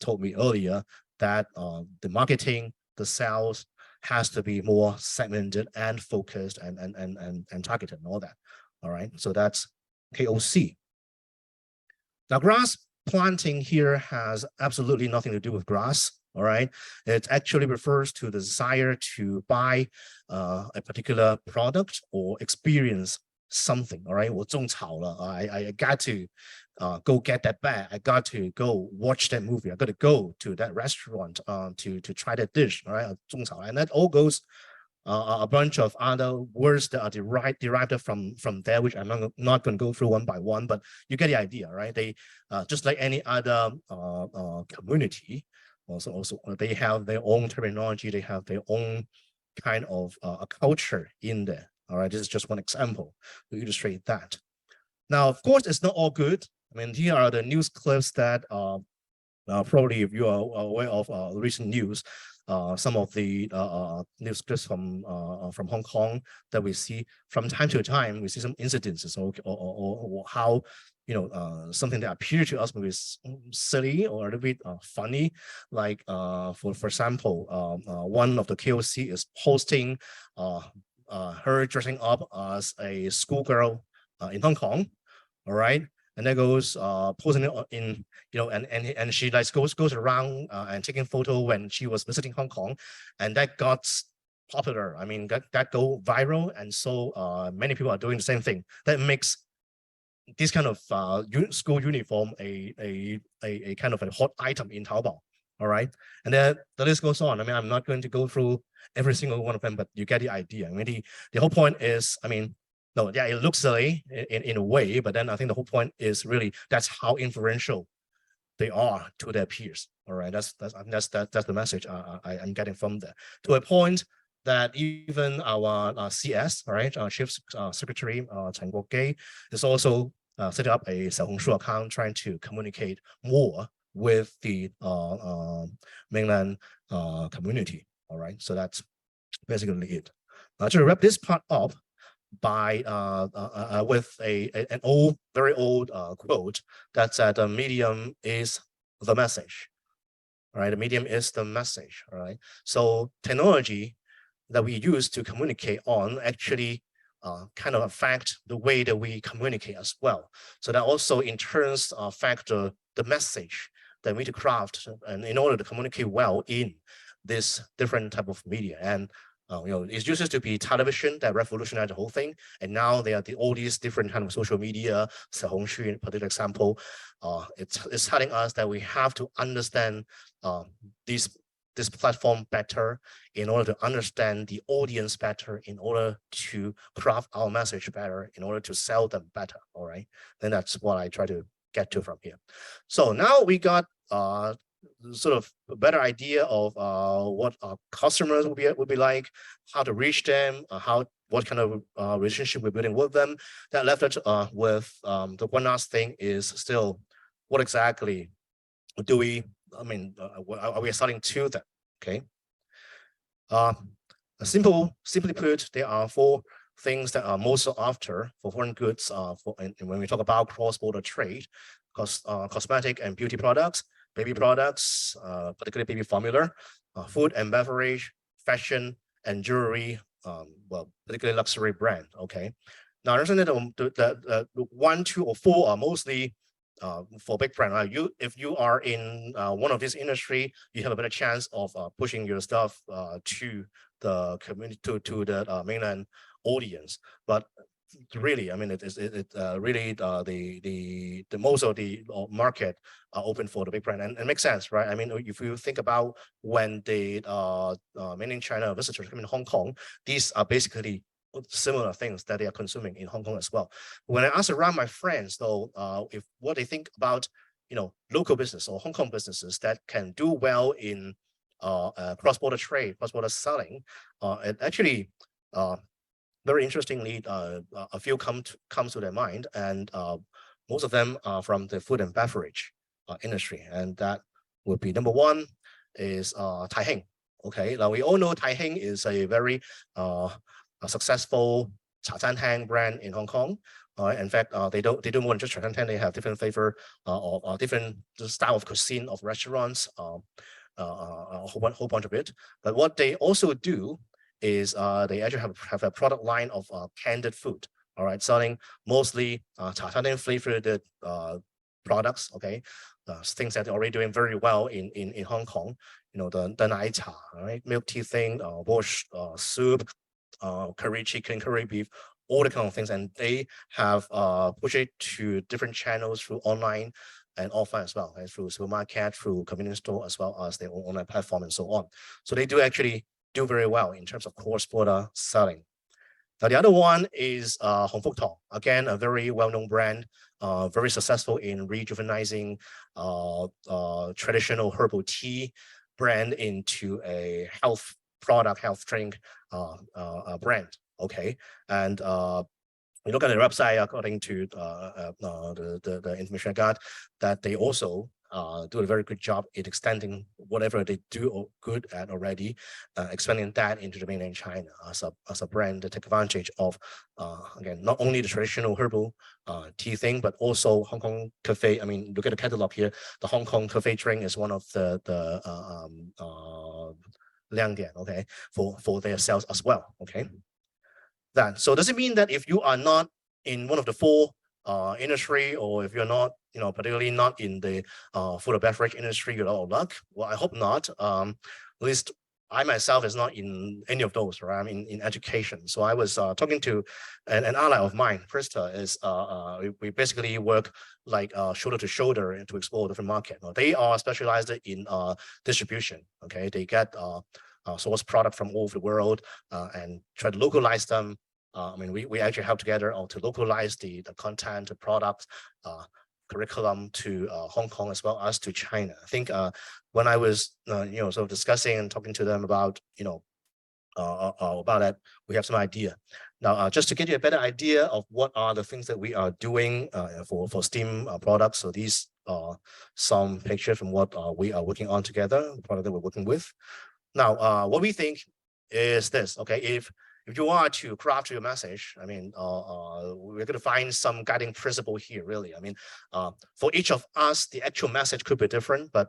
told me earlier, that the marketing, the sales has to be more segmented and focused and targeted and all that. All right, so that's KOC. Now, grass planting here has absolutely nothing to do with grass. All right, it actually refers to the desire to buy a particular product or experience something. All right, 我种草了, I got to go get that bag. I got to go watch that movie. I got to go to that restaurant to try that dish. All right, 种草, and that all goes a bunch of other words that are derived from there, which I'm not going to go through one by one, but you get the idea, right? They just like any other community. Also, they have their own terminology. They have their own kind of a culture in there. All right, this is just one example to illustrate that. Now, of course, it's not all good. I mean, here are the news clips that probably, if you are aware of recent news, some of the news clips from Hong Kong that we see from time to time. We see some incidences or how something that appears to us maybe silly or a little bit funny. Like for example, one of the KOC is posting her dressing up as a schoolgirl in Hong Kong. All right. And that goes posting it in, and she like goes around and taking photo when she was visiting Hong Kong, and that got popular. I mean, that go viral, and so many people are doing the same thing. That makes this kind of school uniform a kind of a hot item in Taobao. All right, and then the list goes on. I mean, I'm not going to go through every single one of them, but you get the idea. I mean, the whole point is, I mean, no, yeah, it looks silly in a way, but then I think the whole point is really that's how influential they are to their peers. All right, that's the message I'm getting from there, to a point that even our CS, all right, our Chief Secretary Chen Guogai is also setting up a Xiaohongshu account, trying to communicate more with the mainland community. All right, so that's basically it. To wrap this part up by with an very old quote that said, "The medium is the message." All right, the medium is the message. All right, so technology that we use to communicate on actually kind of affect the way that we communicate as well. So that also in turns affect the message that we need to craft, and in order to communicate well in this different type of media. And it used to be television that revolutionized the whole thing, and now there are all these different kind of social media. Xiaohongshu, in particular example, it's telling us that we have to understand this platform better in order to understand the audience better, in order to craft our message better, in order to sell them better. All right, then that's what I try to get to from here. So now we got sort of a better idea of what our customers will be like, how to reach them, what kind of relationship we're building with them. That left us with the one last thing is still, what exactly do we? I mean, are we starting to them? Okay. Simply put, there are 4 things that are most sought after for foreign goods. And when we talk about cross-border trade, cosmetic and beauty products, baby products, particularly baby formula, food and beverage, fashion and jewelry, well, particularly luxury brand. Okay. Now, I understand that the 1, 2, or 4 are mostly for big brand. Right? If you are in one of this industry, you have a better chance of pushing your stuff to the community, to the mainland audience. But really, I mean, really the most of the market are open for the big brand, and it makes sense, right? I mean, if you think about when the mainland China visitors come in Hong Kong, these are basically similar things that they are consuming in Hong Kong as well. When I ask around my friends, though, if what they think about local business or Hong Kong businesses that can do well in cross-border trade, cross-border selling, it actually very interestingly, a few comes to their mind, and most of them are from the food and beverage industry, and that would be number 1 is Tai Heng. Okay, now we all know Tai Heng is a very a successful cha chan tang brand in Hong Kong. In fact, they do more than just cha chan tang. They have different flavor or different style of cuisine of restaurants, a whole bunch of it. But what they also do is they actually have a product line of canned food. All right, selling mostly cha chan tang flavored products. Okay, things that they're already doing very well in Hong Kong. The nai cha, right, milk tea thing, borscht soup, curry chicken, curry beef, all the kind of things, and they have pushed it to different channels through online and offline as well, and through supermarket, through convenience store, as well as their own online platform and so on. So they do actually do very well in terms of cross-border selling. Now, the other one is Hong Fuk Tong. Again, a very well-known brand, very successful in rejuvenizing traditional herbal tea brand into a health product, health drink brand. Okay, and you look at the website, according to the information I got, that they also do a very good job in extending whatever they do good at already, expanding that into the mainland China as a brand that take advantage of, again, not only the traditional herbal tea thing, but also Hong Kong cafe. I mean, look at the catalog here. The Hong Kong cafe drink is one of the liangdian, okay, for their sales as well. Okay. So does it mean that if you are not in one of the 4 industry, or if you're not, particularly not in the food or beverage industry, you're out of luck? Well, I hope not. At least I myself is not in any of those, right? I'm in education. So I was talking to an ally of mine. Krista is we basically work like shoulder to shoulder to explore different market. They are specialized in distribution. Okay, they get source product from all over the world and try to localize them. I mean, we actually help together to localize the content, the products curriculum to Hong Kong as well as to China. I think when I was sort of discussing and talking to them about about that, we have some idea. Now, just to give you a better idea of what are the things that we are doing for STEAM products. So these are some pictures from what we are working on together, the product that we're working with. Now, what we think is this, okay, if you are to craft your message, I mean, we're going to find some guiding principle here, really. I mean, for each of us, the actual message could be different, but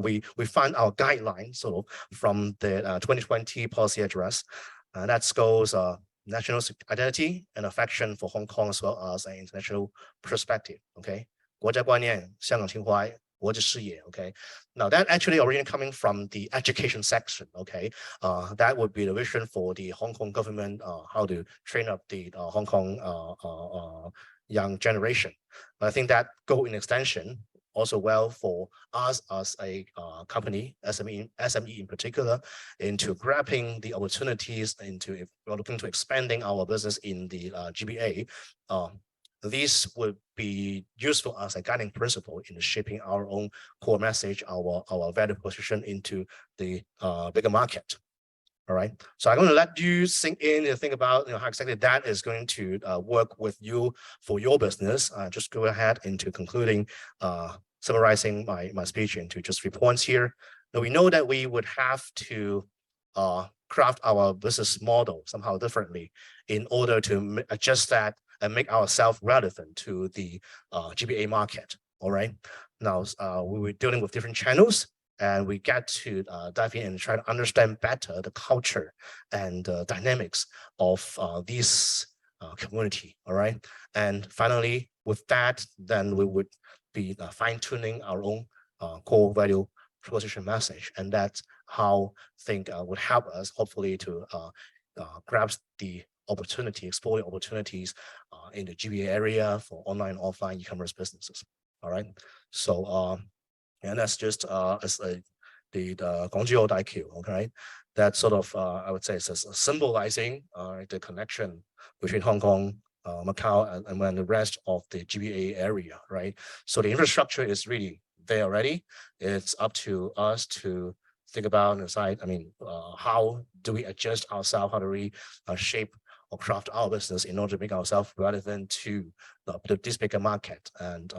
we find our guidelines sort of from the 2020 policy address. That goes national identity and affection for Hong Kong as well as an international perspective, okay? 国家观念, 香港情怀, 国际视野, okay? Now that actually originally coming from the education section, okay? That would be the vision for the Hong Kong government, how to train up the Hong Kong young generation. But I think that go in extension also well for us as a company, SME in particular, into grabbing the opportunities into if we're looking to expanding our business in the GBA. This would be useful as a guiding principle in shaping our own core message, our value position into the bigger market. All right. So I'm going to let you sink in and think about how exactly that is going to work with you for your business. Just go ahead into concluding, summarizing my speech into just 3 points here. Now we know that we would have to craft our business model somehow differently in order to adjust that and make ourselves relevant to the GBA market. All right. Now we were dealing with different channels, and we get to dive in and try to understand better the culture and dynamics of this community. All right. And finally, with that, then we would be fine-tuning our own core value proposition message, and that's how I think would help us hopefully to grasp the opportunity, explore the opportunities in the GBA area for online and offline e-commerce businesses. All right. So and that's just as the Gongjiu Daikyu, okay? That sort of I would say is symbolizing the connection between Hong Kong, Macau, and the rest of the GBA area, right? So the infrastructure is really there already. It's up to us to think about and decide, I mean, how do we adjust ourselves? How do we shape or craft our business in order to make ourselves relevant to this bigger market? And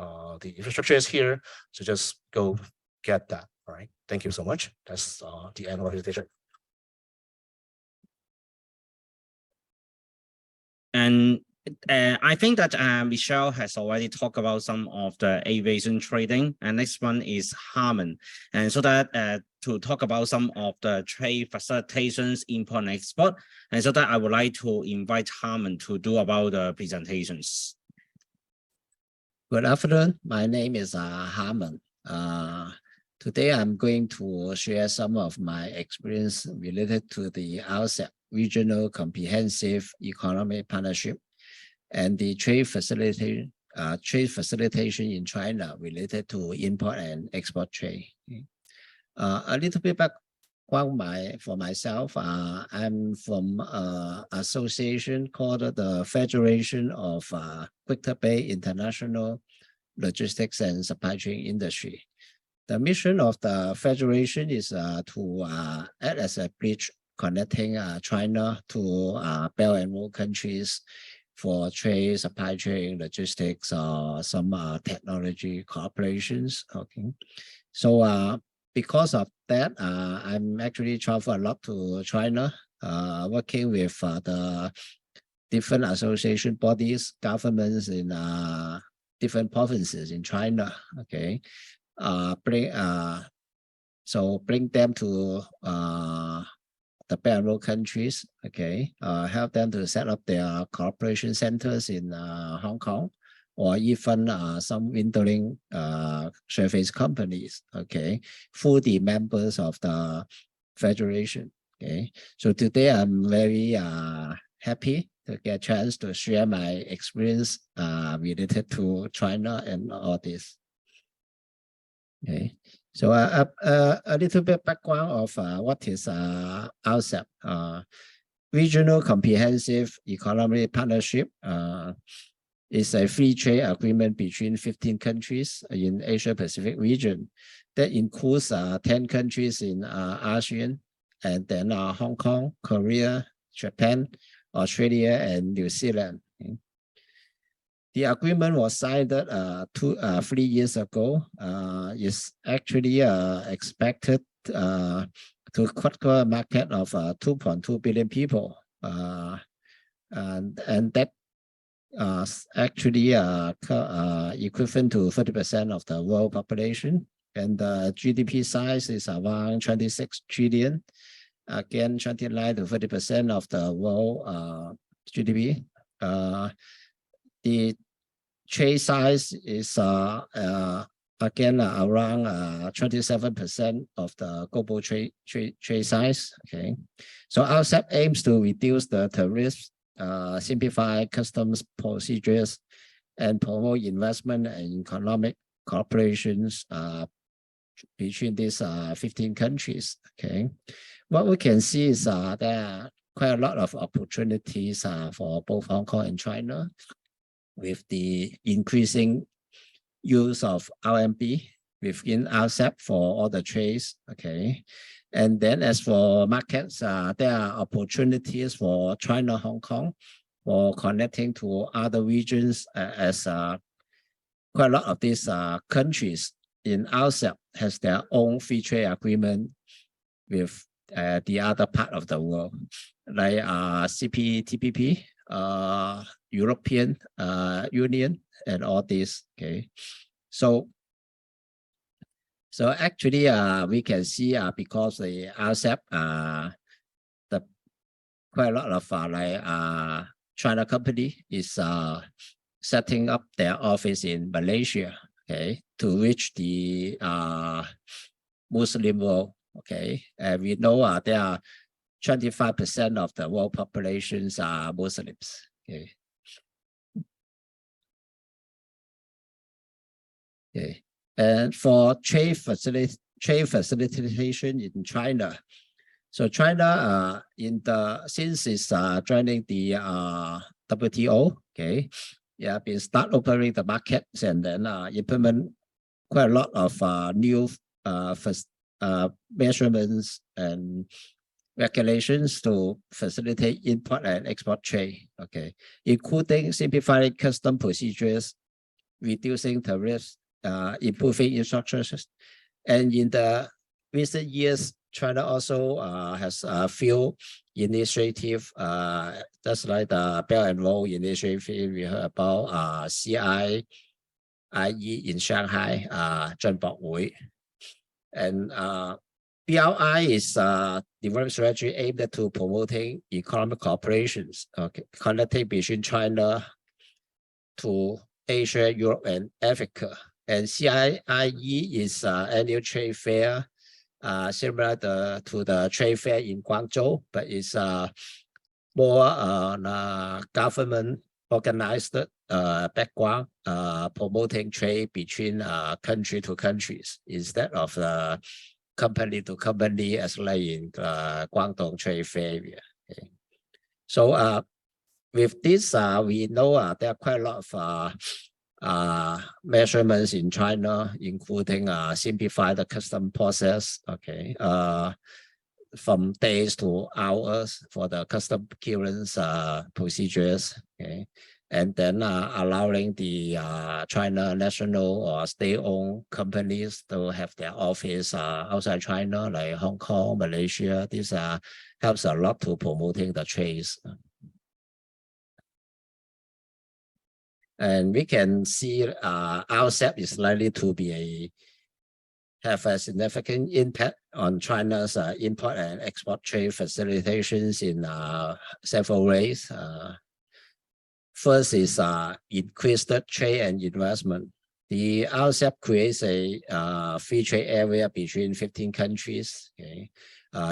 the infrastructure is here, so just go get that. All right. Thank you so much. That's the end of our presentation. And I think that Michelle has already talked about some of the aviation trading, and next one is Harmon. And so that to talk about some of the trade facilitations, import and export, and so that I would like to invite Harmon to do about the presentations. Good afternoon. My name is Harmon. Today I'm going to share some of my experience related to the RCEP, Regional Comprehensive Economic Partnership, and the trade facilitation in China related to import and export trade. A little bit background for myself. I'm from an association called the Federation of Quitter Bay International Logistics and Supply Chain Industry. The mission of the federation is to act as a bridge connecting China to Belt and Road countries for trade, supply chain, logistics, some technology cooperations. Okay, so because of that, I'm actually travel a lot to China, working with the different association bodies, governments in different provinces in China. Okay, bring them to the Belt and Road countries, okay, help them to set up their cooperation centers in Hong Kong, or even some windowing surface companies, okay, through the members of the federation. Okay, so today I'm very happy to get a chance to share my experience related to China and all this. Okay. So a little bit background of what is RCEP, Regional Comprehensive Economic Partnership. It's a free trade agreement between 15 countries in Asia Pacific region that includes 10 countries in ASEAN, and then Hong Kong, Korea, Japan, Australia, and New Zealand. The agreement was signed 3 years ago. Is actually expected to cover a market of 2.2 billion people, and that actually equivalent to 30% of the world population, and the GDP size is around 26 trillion. Again, 29 to 30% of the world GDP. The trade size is again around 27% of the global trade size. Okay, so RCEP aims to reduce the tariffs, simplify customs procedures, and promote investment and economic cooperations between these 15 countries. Okay, what we can see is there are quite a lot of opportunities for both Hong Kong and China, with the increasing use of RMB within RCEP for all the trades. Okay, and then as for markets, there are opportunities for China, Hong Kong, for connecting to other regions, as quite a lot of these countries in RCEP has their own free trade agreement with the other part of the world, like CPTPP, European Union, and all this. Okay, so actually we can see because the RCEP, the quite a lot of like China company is setting up their office in Malaysia. Okay, to reach the Muslim world. Okay, and we know there are 25% of the world populations are Muslims. Okay. Okay. And for trade facilitation in China, so China since it's joining the WTO, okay, yeah, been start operating the markets and then implement quite a lot of new measurements and regulations to facilitate import and export trade. Okay, including simplifying custom procedures, reducing tariffs, improving infrastructures. And in the recent years, China also has a few initiatives, just like the Belt and Road Initiative we heard about, CIIE in Shanghai, Zhenbao Hui. And BRI is development strategy aimed at promoting economic cooperations, okay, connecting between China to Asia, Europe, and Africa. And CIIE is annual trade fair, similar to the trade fair in Guangzhou, but it's more government organized background, promoting trade between country to countries instead of company to company, as like in Guangdong Trade Fair area. Okay. So with this, we know there are quite a lot of measurements in China, including simplify the custom process. Okay, from days to hours for the custom clearance procedures. Okay, and then allowing the China national or state-owned companies to have their office outside China, like Hong Kong, Malaysia. This helps a lot to promoting the trades. And we can see RCEP is likely to have a significant impact on China's import and export trade facilitations in several ways. First is increased trade and investment. The RCEP creates a free trade area between 15 countries, okay,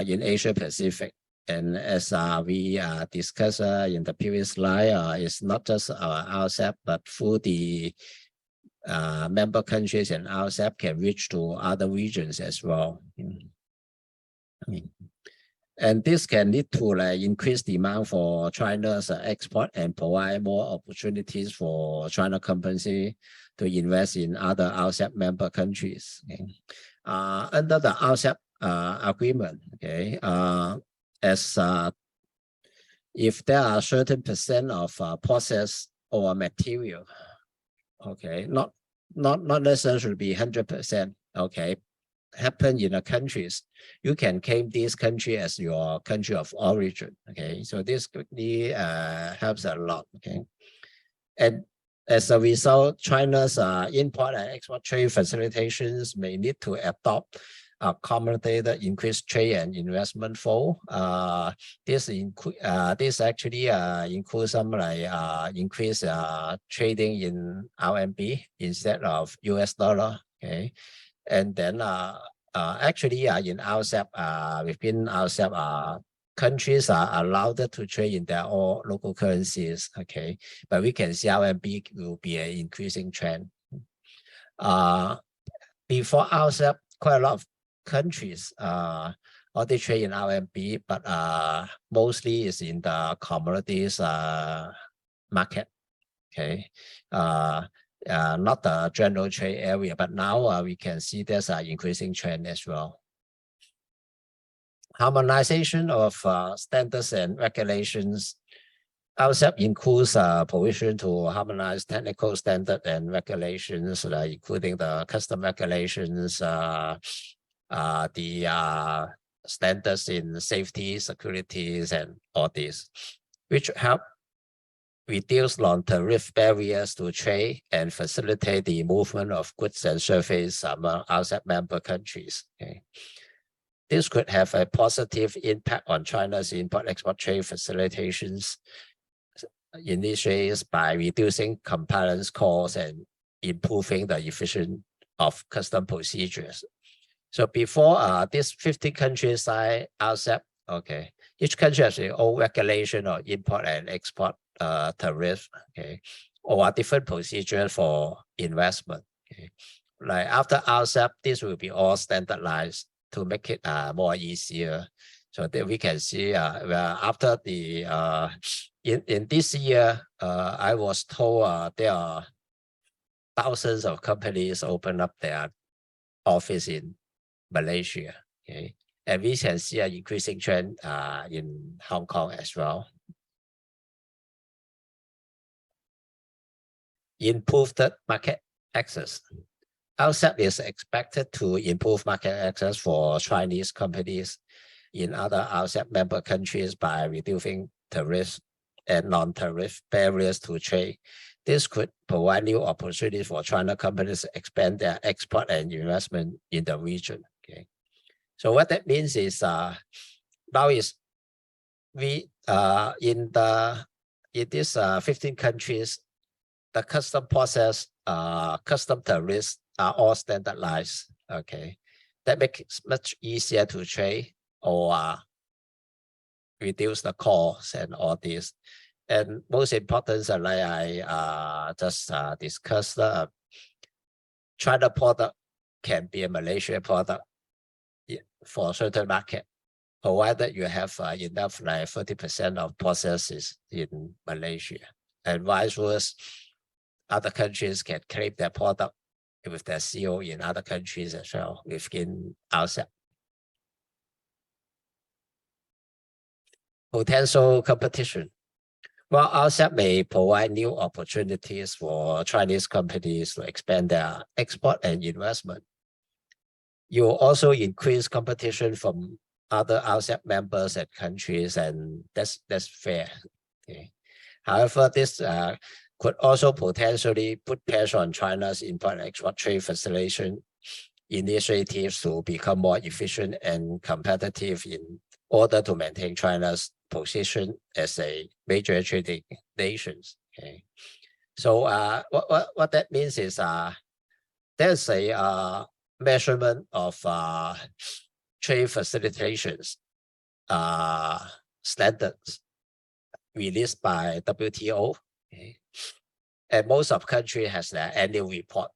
in Asia Pacific. And as we discussed in the previous slide, it's not just RCEP, but through the member countries and RCEP can reach to other regions as well. And this can lead to like increased demand for China's export and provide more opportunities for China companies to invest in other RCEP member countries. Okay. Under the RCEP agreement, okay, as if there are certain percent of process or material, okay, not necessarily be 100%, okay, happen in the countries, you can claim this country as your country of origin. Okay, so this really helps a lot. Okay, and as a result, China's import and export trade facilitations may need to adopt accommodate the increased trade and investment flow. This actually includes some like increased trading in RMB instead of US dollar. Okay. And then actually in RCEP, within RCEP, countries are allowed to trade in their own local currencies. Okay, but we can see RMB will be an increasing trend. Before RCEP, quite a lot of countries already trade in RMB, but mostly is in the commodities market. Okay. Not the general trade area, but now we can see there's an increasing trend as well. Harmonization of standards and regulations. RCEP includes provision to harmonize technical standard and regulations, including the custom regulations, the standards in safety, securities, and all this, which help reduce non-tariff barriers to trade and facilitate the movement of goods and services among RCEP member countries. Okay. This could have a positive impact on China's import-export trade facilitations initiatives by reducing compliance costs and improving the efficiency of custom procedures. So before this 15 countries signed RCEP, okay, each country has their own regulation or import and export tariff, okay, or a different procedure for investment. Okay. Like after RCEP, this will be all standardized to make it more easier. So that we can see after the in this year, I was told there are thousands of companies open up their office in Malaysia. Okay, and we can see an increasing trend in Hong Kong as well. Improved market access. RCEP is expected to improve market access for Chinese companies in other RCEP member countries by reducing tariffs and non-tariff barriers to trade. This could provide new opportunities for China companies to expand their export and investment in the region. Okay, so what that means is now is we in these 15 countries, the custom process, custom tariffs are all standardized. Okay, that makes it much easier to trade or reduce the costs and all this. And most important, like I just discussed, China product can be a Malaysia product for a certain market, provided you have enough like 30% of processes in Malaysia, and vice versa. Other countries can claim their product with their CO in other countries as well within RCEP. Potential competition. Well, RCEP may provide new opportunities for Chinese companies to expand their export and investment. You will also increase competition from other RCEP members and countries, and that's fair. Okay. However, this could also potentially put pressure on China's import and export trade facilitation initiatives to become more efficient and competitive in order to maintain China's position as a major trading nation. Okay, so what that means is there's a measurement of trade facilitations standards released by WTO. Okay. And most of countries has their annual report.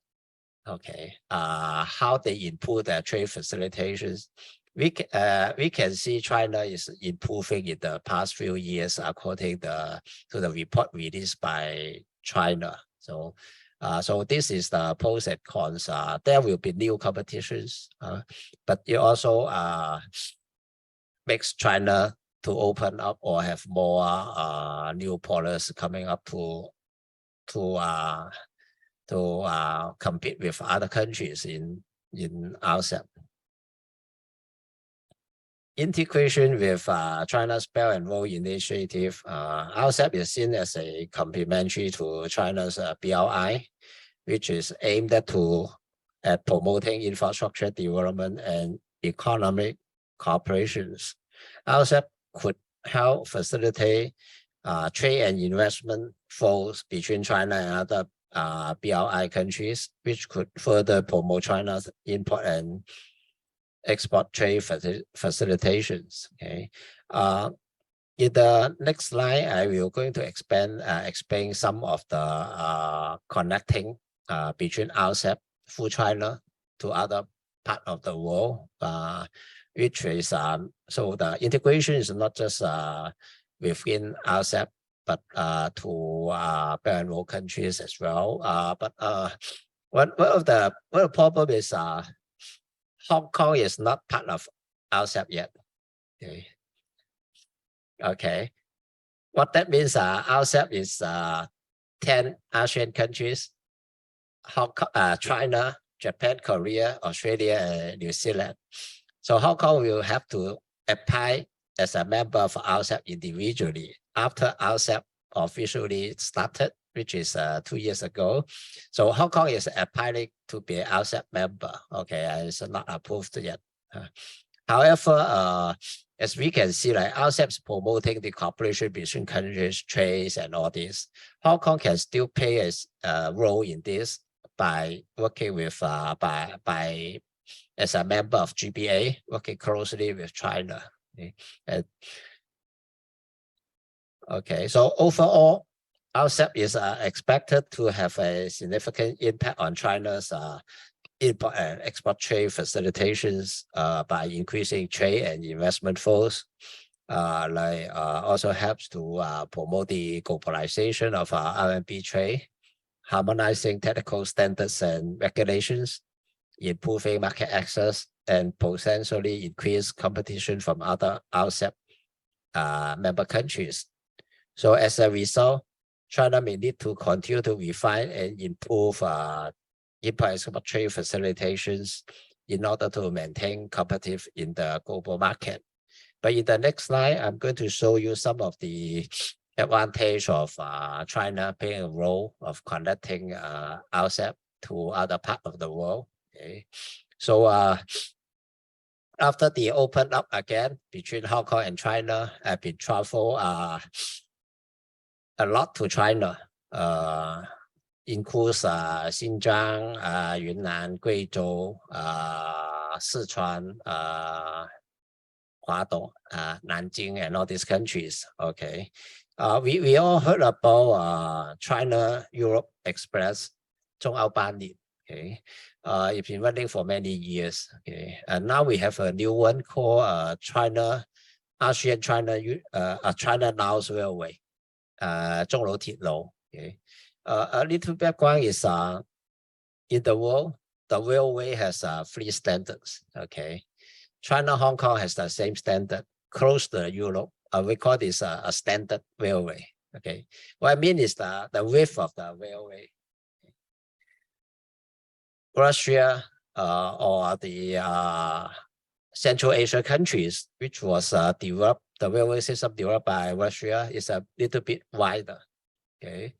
Okay, how they improve their trade facilitations we can see China is improving in the past few years according to the report released by China. So so this is the pros and cons. There will be new competitions, but it also makes China to open up or have more new policies coming up to compete with other countries in RCEP. Integration with China's Belt and Road Initiative, RCEP is seen as a complementary to China's BRI, which is aimed at promoting infrastructure development and economic cooperations. RCEP could help facilitate trade and investment flows between China and other BRI countries, which could further promote China's import and export trade facilitations. Okay. In the next slide, I will going to explain some of the connecting between RCEP through China to other part of the world, which is so the integration is not just within RCEP, but to Belt and Road countries as well. But one of the problem is Hong Kong is not part of RCEP yet. Okay. Okay. What that means, RCEP is 10 ASEAN countries, Hong Kong, China, Japan, Korea, Australia, and New Zealand. So Hong Kong will have to apply as a member of RCEP individually after RCEP officially started, which is 2 years ago. So Hong Kong is applying to be an RCEP member. Okay, it's not approved yet. However, as we can see, like RCEP is promoting the cooperation between countries, trades, and all this. Hong Kong can still play a role in this by working with as a member of GBA, working closely with China. Okay, okay. So overall, RCEP is expected to have a significant impact on China's import and export trade facilitations by increasing trade and investment flows. Also helps to promote the globalization of RMB trade, harmonizing technical standards and regulations, improving market access, and potentially increase competition from other RCEP member countries. So as a result, China may need to continue to refine and improve import export trade facilitations in order to maintain competitive in the global market. But in the next slide, I'm going to show you some of the advantage of China playing a role of connecting RCEP to other parts of the world. Okay, so after the open up again between Hong Kong and China, I've been travel a lot to China, includes Xinjiang, Yunnan, Guizhou, Sichuan, Huadong, Nanjing, and all these countries. Okay, we all heard about China-Europe Express, 中澳班列. Okay, it's been running for many years. Okay, and now we have a new one called China Laos Railway, 中楼铁路. Okay, a little background is in the world, the railway has 3 standards. Okay, China Hong Kong has the same standard, close to Europe. We call this a standard railway. Okay, what I mean is the width of the railway. Russia or the Central Asia countries, which was developed, the railway system developed by Russia, is a little bit wider. Okay,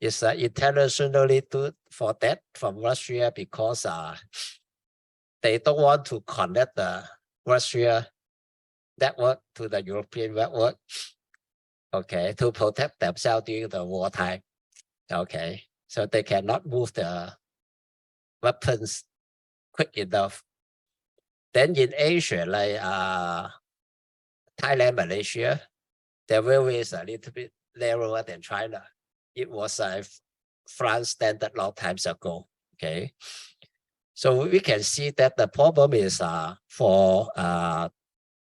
it's internationally good for that from Russia because they don't want to connect the Russia network to the European network. Okay, to protect themselves during the wartime. Okay, so they cannot move the weapons quick enough. Then in Asia, like Thailand, Malaysia, the railway is a little bit narrower than China. It was a France standard long times ago. Okay, So we can see that the problem is for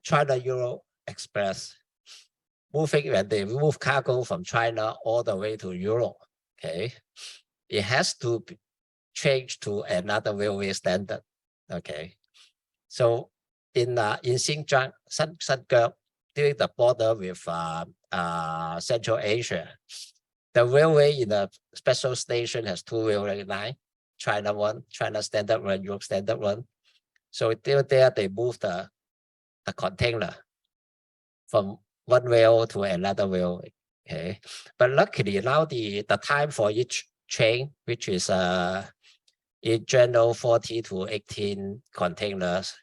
China-Europe Express, moving when they move cargo from China all the way to Europe, okay, it has to change to another railway standard, okay. So in Xinjiang, Shangang, during the border with Central Asia, the railway in the special station has two railway lines, China one, China standard one, Europe standard one. So there they move the container from one rail to another rail. Okay, but luckily now the time for each train, which is in general 40 to 18 containers,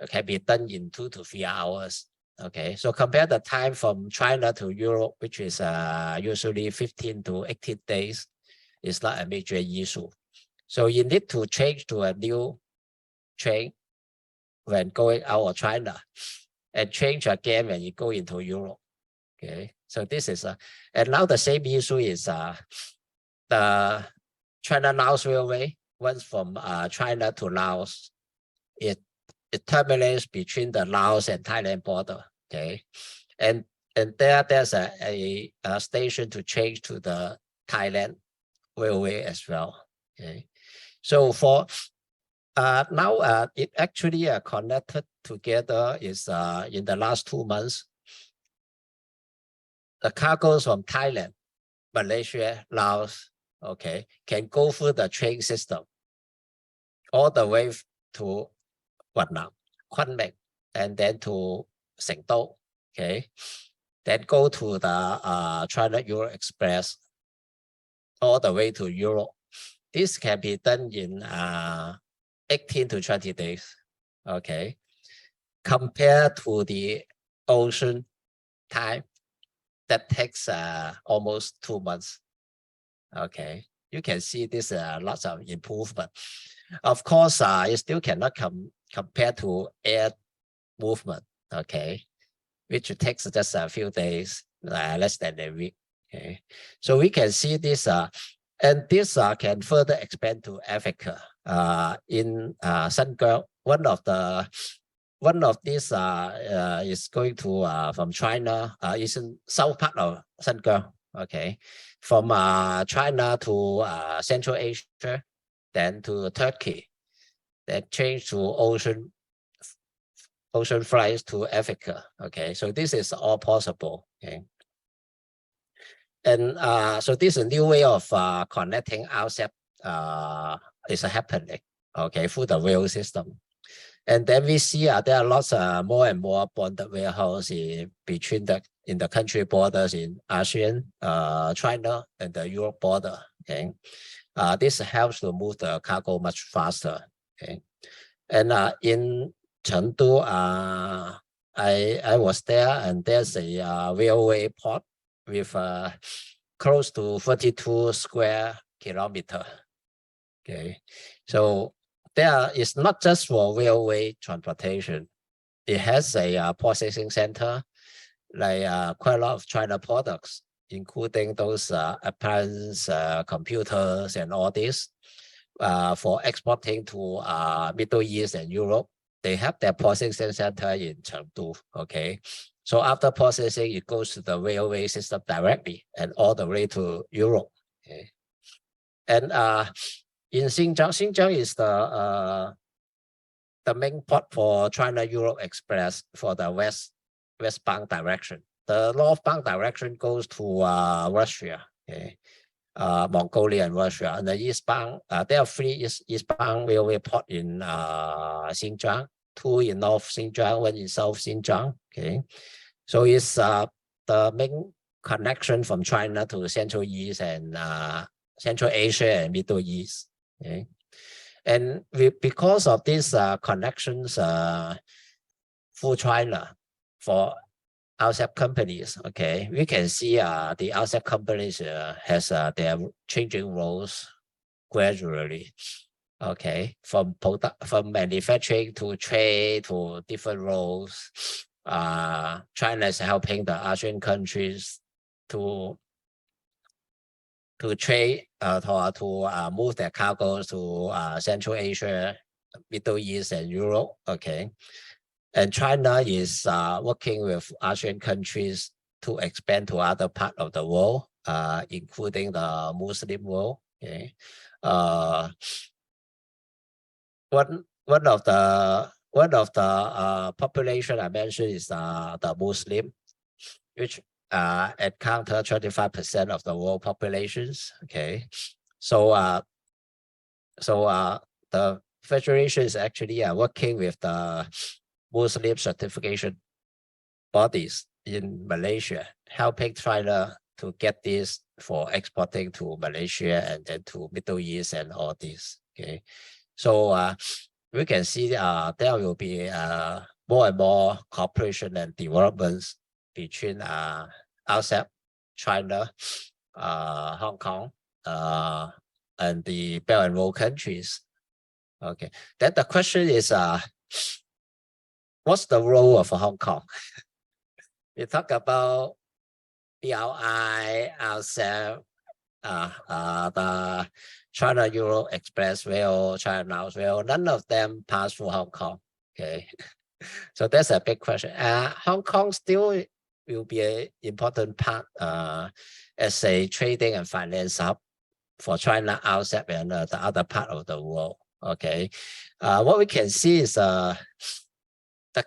can be done in 2 to 3 hours. Okay, so compare the time from China to Europe, which is usually 15 to 18 days, is not a major issue. So you need to change to a new train when going out of China, and change again when you go into Europe. Okay, so this is and now the same issue is the China-Laos Railway. Once from China to Laos, it terminates between the Laos and Thailand border. Okay, and there's a station to change to the Thailand railway as well. Okay, so for now it actually connected together is in the last 2 months. The cargoes from Thailand, Malaysia, Laos, okay, can go through the train system all the way to Vietnam, Quang, and then to Sengdo, okay, then go to the China-Europe Express all the way to Europe. This can be done in 18 to 20 days, okay, compared to the ocean time that takes almost 2 months. Okay, you can see this lots of improvement. Of course, it still cannot compare to air movement. Okay, which takes just a few days, less than a week. Okay, so we can see this, and this can further expand to Africa. In Shangang, one of these is going to from China, is in south part of Shangang. Okay, from China to Central Asia, then to Turkey, then change to ocean flights to Africa. Okay, so this is all possible. Okay, and so this is a new way of connecting RCEP is happening. Okay, through the rail system. And then we see there are lots more and more bonded warehouses between in the country borders in ASEAN, China, and the Europe border. Okay, this helps to move the cargo much faster. Okay, and in Chengdu, I was there, and there's a railway port with close to 42 square kilometers. Okay, so there is not just for railway transportation. It has a processing center, like quite a lot of China products, including those appliances, computers, and all this, for exporting to Middle East and Europe. They have their processing center in Chengdu. Okay, so after processing, it goes to the railway system directly and all the way to Europe. Okay, and in Xinjiang is the main port for China-Europe Express for the westbound direction. The northbound direction goes to Russia, okay, Mongolia and Russia. And the eastbound, there are 3 eastbound railway port in Xinjiang, 2 in North Xinjiang, 1 in South Xinjiang. Okay, so it's the main connection from China to Central East and Central Asia and Middle East. Okay, and because of these connections for China, for RCEP companies, okay, we can see the RCEP companies has their changing roles gradually. Okay, from manufacturing to trade to different roles. China is helping the ASEAN countries to to trade to move their cargo to Central Asia, Middle East, and Europe. Okay, and China is working with Asian countries to expand to other part of the world, including the Muslim world. Okay, one of the population I mentioned is the Muslim, which encounter 25% of the world populations. Okay, so the federation is actually working with the Muslim certification bodies in Malaysia, helping China to get this for exporting to Malaysia and then to Middle East and all this. Okay, so we can see there will be more and more cooperation and developments between RCEP, China, Hong Kong, and the Belt and Road countries. Okay, then the question is, what's the role of Hong Kong? We talk about BRI, RCEP, the China Euro Expressway or China Rail, none of them pass through Hong Kong. Okay, so that's a big question. Hong Kong still will be an important part as a trading and finance hub for China, RCEP, and the other part of the world. Okay, what we can see is the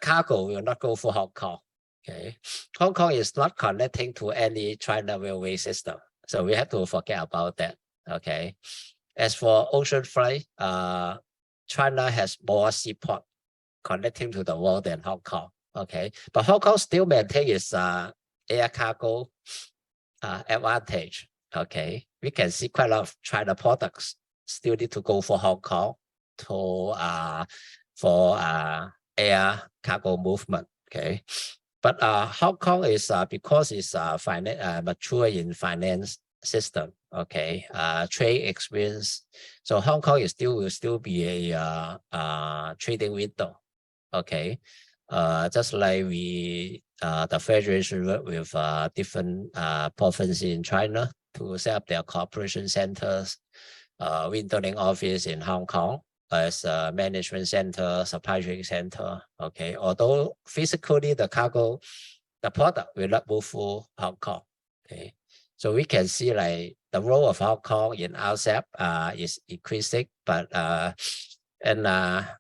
cargo will not go for Hong Kong. Okay, Hong Kong is not connecting to any China railway system, so we have to forget about that. Okay, as for ocean freight, China has more seaport connecting to the world than Hong Kong. Okay, but Hong Kong still maintain its air cargo advantage. Okay, we can see quite a lot of China products still need to go for Hong Kong to for air cargo movement. Okay, but Hong Kong is because it's mature in finance system. Okay, trade experience. So Hong Kong is will still be a trading window. Okay, just like we the federation work with different provinces in China to set up their cooperation centers, windowing office in Hong Kong as a management center, supply chain center. Okay, although physically the cargo, the product will not move through Hong Kong. Okay, so we can see like the role of Hong Kong in RCEP is increasing, but and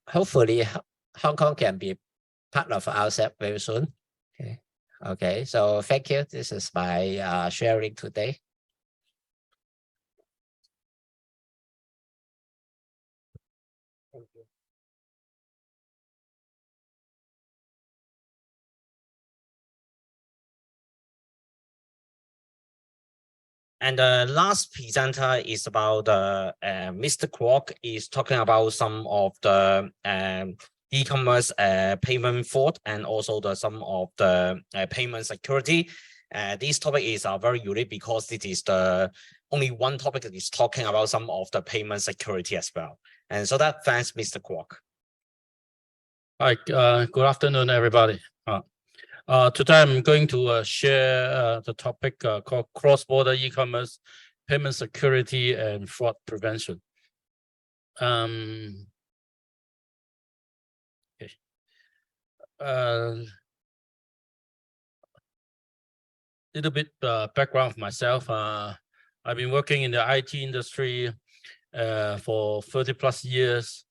hopefully Hong Kong can be part of RCEP very soon. Okay, okay. So thank you. This is my sharing today. And the last presenter is about Mr. Kwok is talking about some of the e-commerce payment fraud and also some of the payment security. This topic is very unique because it is the only one topic that is talking about some of the payment security as well. And so that thanks Mr. Kwok. Hi, good afternoon, everybody. Today I'm going to share the topic called cross-border e-commerce, payment security, and fraud prevention. Okay. Little bit background of myself. I've been working in the IT industry for 30+ years.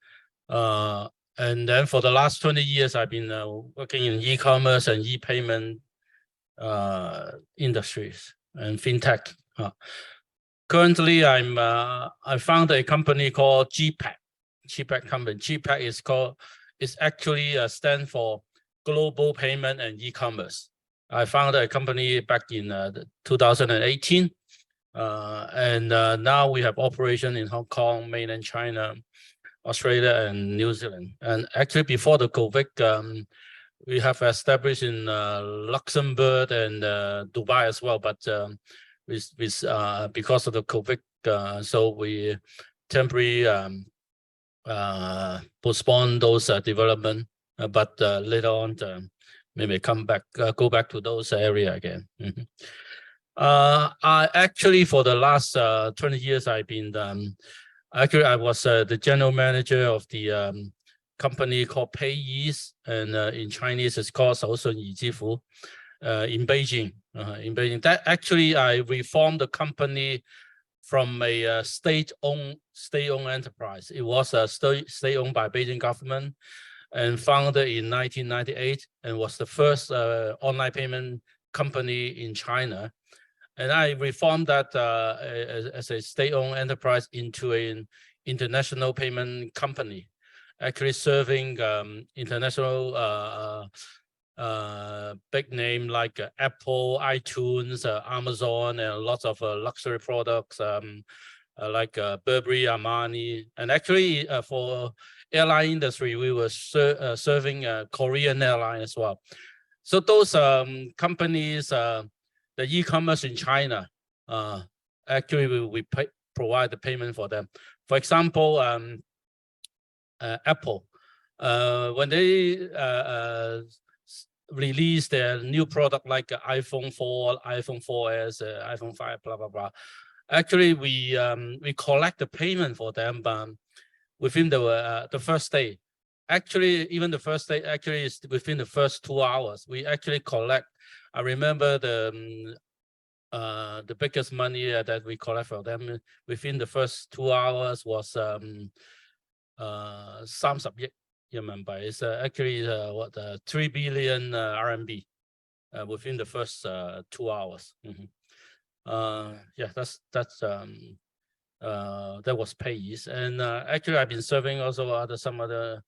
And then for the last 20 years, I've been working in e-commerce and e-payment industries and fintech. Currently, I founded a company called GPAC company. GPAC is actually stand for Global Payment and E-commerce. I founded a company back in 2018, and now we have operation in Hong Kong, mainland China, Australia, and New Zealand. And actually, before the COVID, we have established in Luxembourg and Dubai as well. But because of the COVID, so we temporarily postpone those development. But later on, maybe go back to those area again. I actually for the last 20 years I've been actually I was the general manager of the company called Peiyis, and in Chinese it's called 首顺以支付 in Beijing. In Beijing, that actually I reformed the company from a state-owned enterprise. It was state-owned by Beijing government and founded in 1998, and was the first online payment company in China. And I reformed that as a state-owned enterprise into an international payment company, actually serving international big name like Apple, iTunes, Amazon, and lots of luxury products like Burberry, Armani. And actually for airline industry, we were serving Korean airline as well. So those companies, the e-commerce in China, actually we provide the payment for them. For example, Apple, when they release their new product like iPhone 4, iPhone 4S, iPhone 5, blah, blah, blah. Actually, we collect the payment for them within the first day. Actually, even the first day, actually is within the first 2 hours. We actually collect. I remember the biggest money that we collect from them within the first 2 hours was 30 億人民幣. It's actually 3 billion RMB within the first 2 hours. Yeah, that was Peiyis. And actually I've been serving also some other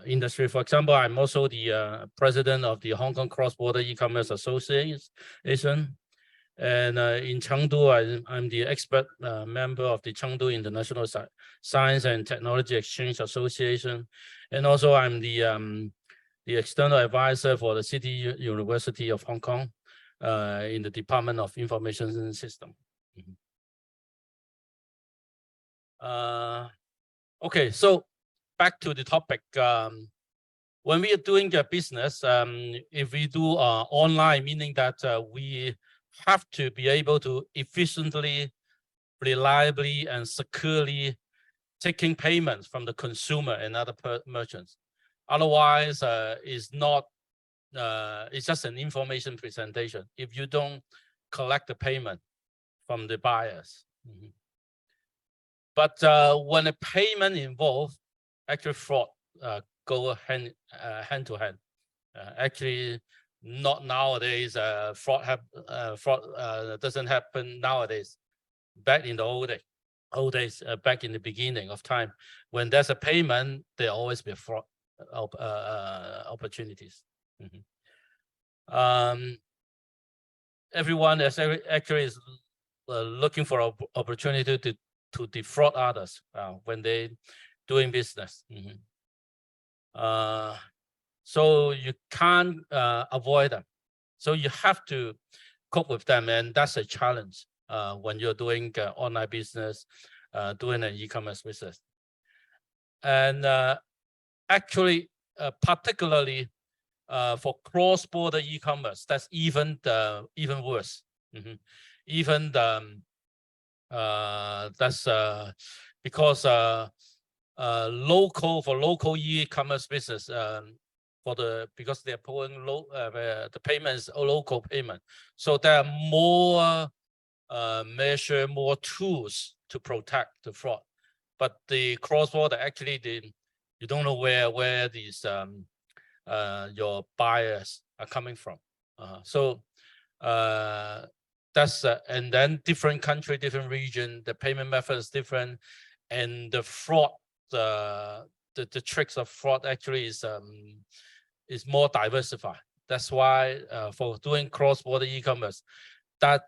industry. For example, I'm also the president of the Hong Kong Cross-Border E-Commerce Association. And in Chengdu, I'm the expert member of the Chengdu International Science and Technology Exchange Association. And also I'm the external advisor for the City University of Hong Kong in the Department of Information System. Okay, so back to the topic. When we are doing a business, if we do online, meaning that we have to be able to efficiently, reliably, and securely taking payments from the consumer and other merchants. Otherwise, it's not. It's just an information presentation if you don't collect the payment from the buyers. But when a payment involves actually fraud, go hand to hand. Actually, not nowadays. Fraud doesn't happen nowadays. Back in the old days, back in the beginning of time, when there's a payment, there always be fraud opportunities. Everyone is actually looking for an opportunity to defraud others when they doing business. So you can't avoid them. So you have to cope with them, and that's a challenge when you're doing online business, doing an e-commerce business. And actually, particularly for cross-border e-commerce, that's even worse. Even that's because local e-commerce business because they're pulling the payments are local payment, so there are more more tools to protect the fraud. But the cross-border actually you don't know where these your buyers are coming from. So that's and then different country, different region, the payment method is different, and the fraud, the tricks of fraud actually is more diversified. That's why for doing cross-border e-commerce, that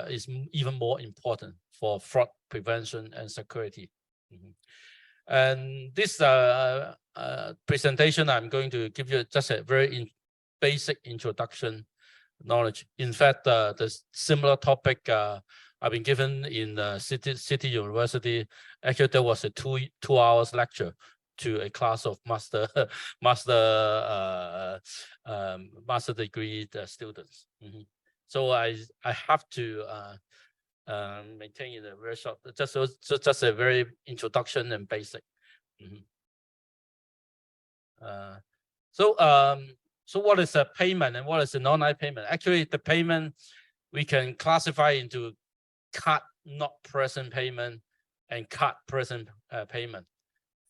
is even more important for fraud prevention and security. And this presentation, I'm going to give you just a very basic introduction knowledge. In fact, the similar topic I've been given in City University. Actually, there was a two hours lecture to a class of master degree students. So I have to maintain it a very short, just a very introduction and basic. So what is a payment and what is an online payment? Actually, the payment we can classify into card not present payment and card present payment.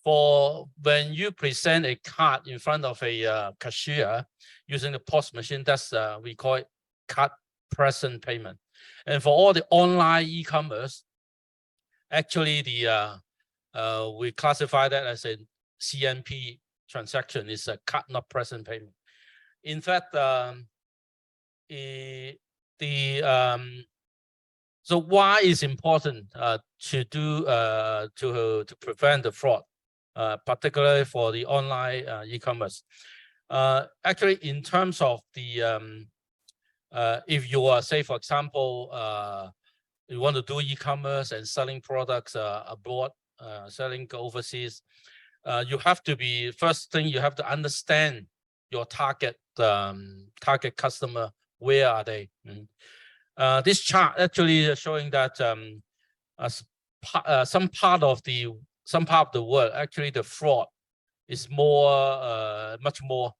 For when you present a card in front of a cashier using the POS machine, that's we call it card present payment. And for all the online e-commerce, actually we classify that as a CNP transaction, is a card not present payment. In fact, so why is important to do to prevent the fraud, particularly for the online e-commerce? Actually, in terms of the if you are, say, for example, you want to do e-commerce and selling products abroad, selling overseas, you have to be, first thing, you have to understand your target customer. Where are they? This chart actually is showing that some part of the world, actually the fraud is more much more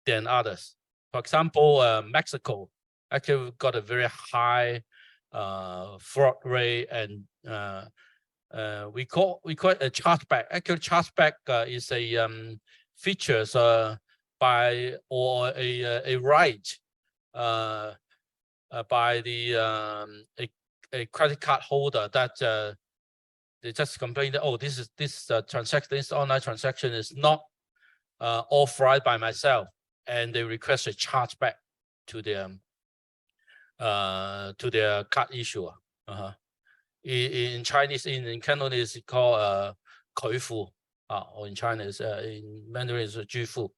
than others. For example, Mexico actually got a very high fraud rate, and we call it a chargeback. Actually, chargeback is a features by or a right by the a credit card holder that they just complain that, oh, this transaction, this online transaction is not authorized by myself, and they request a chargeback to their card issuer. In Chinese, in Cantonese, it's called 拒付, or in China, in Mandarin, is 拒付.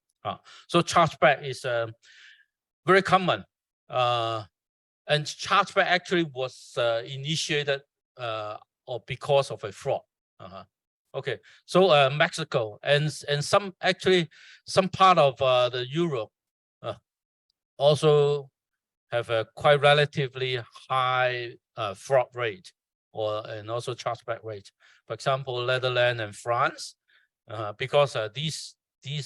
So chargeback is very common. And chargeback actually was initiated or because of a fraud. Okay, so Mexico and some part of the Europe also have a quite relatively high fraud rate and also chargeback rate. For example, Netherlands and France, because these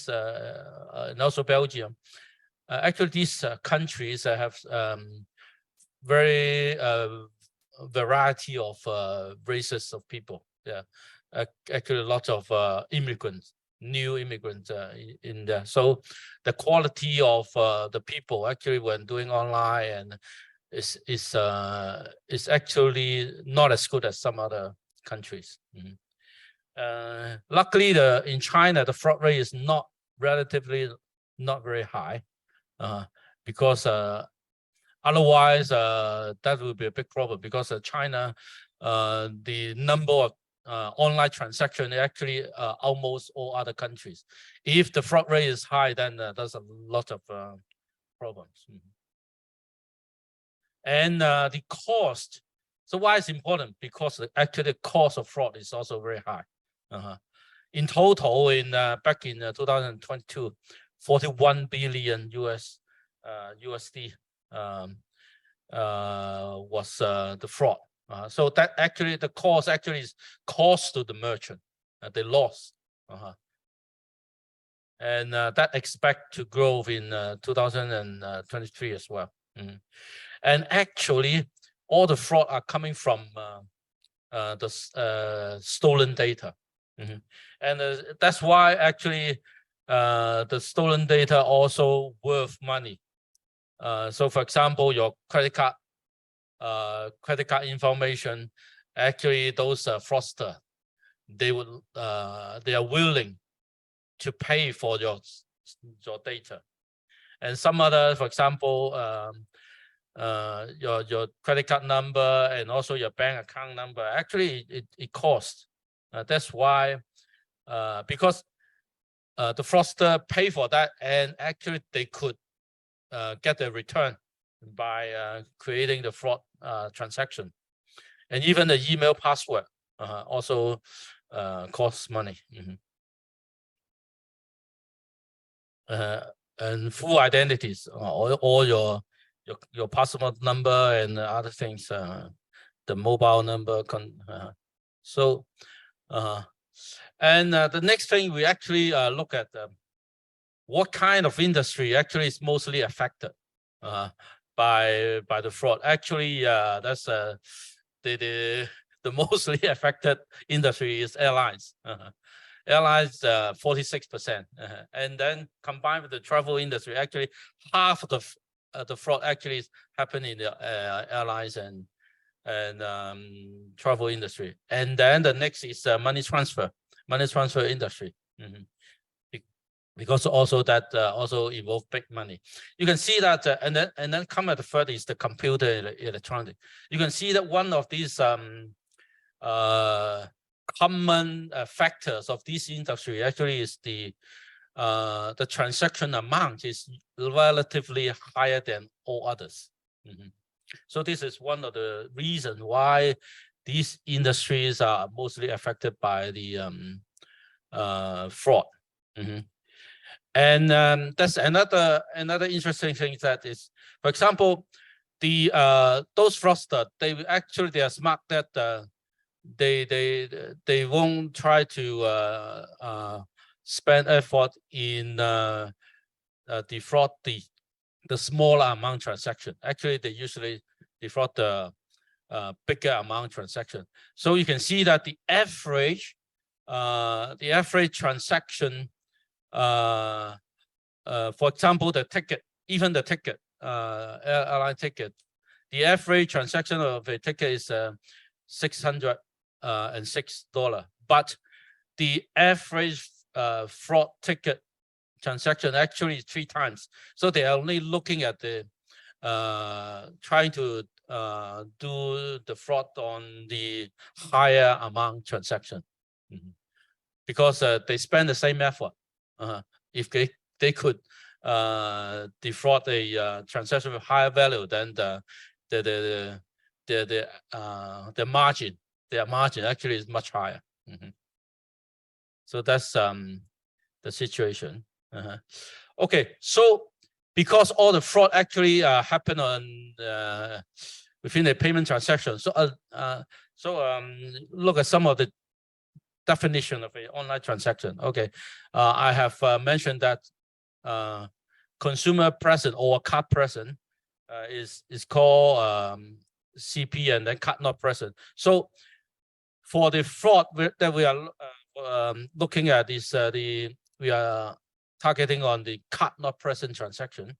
and also Belgium. Actually, these countries have very variety of races of people. Yeah, actually a lot of immigrants, new immigrants in there. So the quality of the people actually when doing online and is actually not as good as some other countries. Luckily, in China, the fraud rate is relatively not very high, because otherwise that would be a big problem, because China, the number of online transactions actually almost all other countries. If the fraud rate is high, then there's a lot of problems. And the cost. So why is important? Because actually the cost of fraud is also very high. In total, back in 2022, 41 billion USD was the fraud. So that actually the cost actually is cost to the merchant, the loss. And that expect to grow in 2023 as well. And actually, all the fraud are coming from the stolen data. And that's why actually the stolen data also worth money. So for example, your credit card information, actually those fraudsters, they are willing to pay for your data. And some other, for example, your credit card number and also your bank account number, actually it costs. That's why, because the fraudster pay for that, and actually they could get a return by creating the fraud transaction. And even the email password also costs money. And full identities, all your your passport number and other things, the mobile number. And the next thing we actually look at what kind of industry actually is mostly affected by the fraud. Actually, that's the mostly affected industry is airlines. Airlines 46%, and then combined with the travel industry, actually half of the fraud actually is happening in the airlines and travel industry. And then the next is money transfer industry. Because also that also involve big money. You can see that, and then come at the third is the computer electronic. You can see that one of these common factors of this industry actually is the transaction amount is relatively higher than all others. So this is one of the reasons why these industries are mostly affected by the fraud. And that's another interesting thing that is, for example, the those fraudsters, they are smart that they won't try to spend effort in defraud the smaller amount transaction. Actually, they usually defraud the bigger amount transaction. So you can see that the average transaction, for example, the ticket, even the ticket, airline ticket, the average transaction of a ticket is $606, but the average fraud ticket transaction actually is 3 times. So they are only looking at the trying to do the fraud on the higher amount transaction, because they spend the same effort. If they could defraud a transaction with higher value, then the margin, their margin actually is much higher. So that's the situation. Okay, so because all the fraud actually happen on within a payment transaction, so look at some of the definition of an online transaction. Okay, I have mentioned that consumer present or card present is called CP, and then card not present. So for the fraud that we are looking at is we are targeting on the card not present transaction,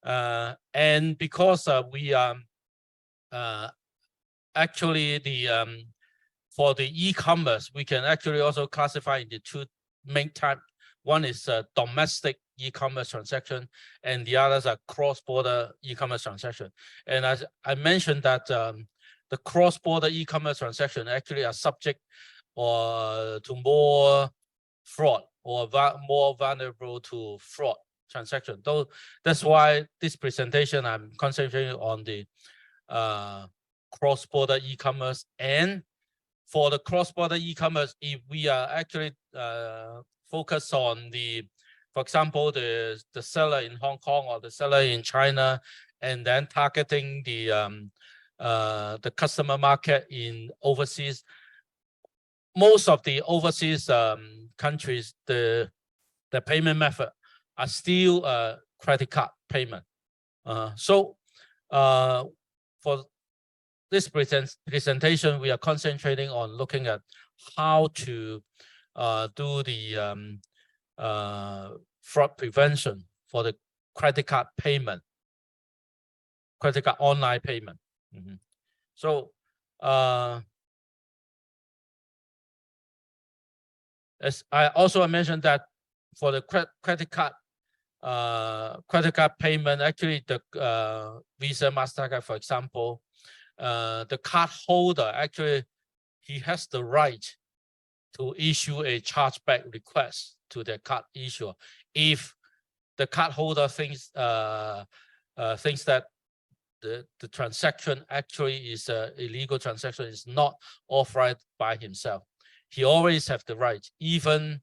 and because we are actually for the e-commerce, we can actually also classify into 2 main types. One is domestic e-commerce transaction, and the others are cross-border e-commerce transaction. And as I mentioned that the cross-border e-commerce transaction actually are subject to more fraud or more vulnerable to fraud transaction. Though that's why this presentation I'm concentrating on the cross-border e-commerce. And for the cross-border e-commerce, if we are actually focused on for example, the seller in Hong Kong or the seller in China, and then targeting the customer market in overseas, most of the overseas countries, the payment method are still credit card payment. So for this presentation, we are concentrating on looking at how to do the fraud prevention for the credit card payment, credit card online payment. So as I also mentioned that for the credit card payment, actually the Visa, MasterCard, for example, the card holder actually he has the right to issue a chargeback request to the card issuer if the card holder thinks that the transaction actually is an illegal transaction, is not authorized by himself. He always have the right, even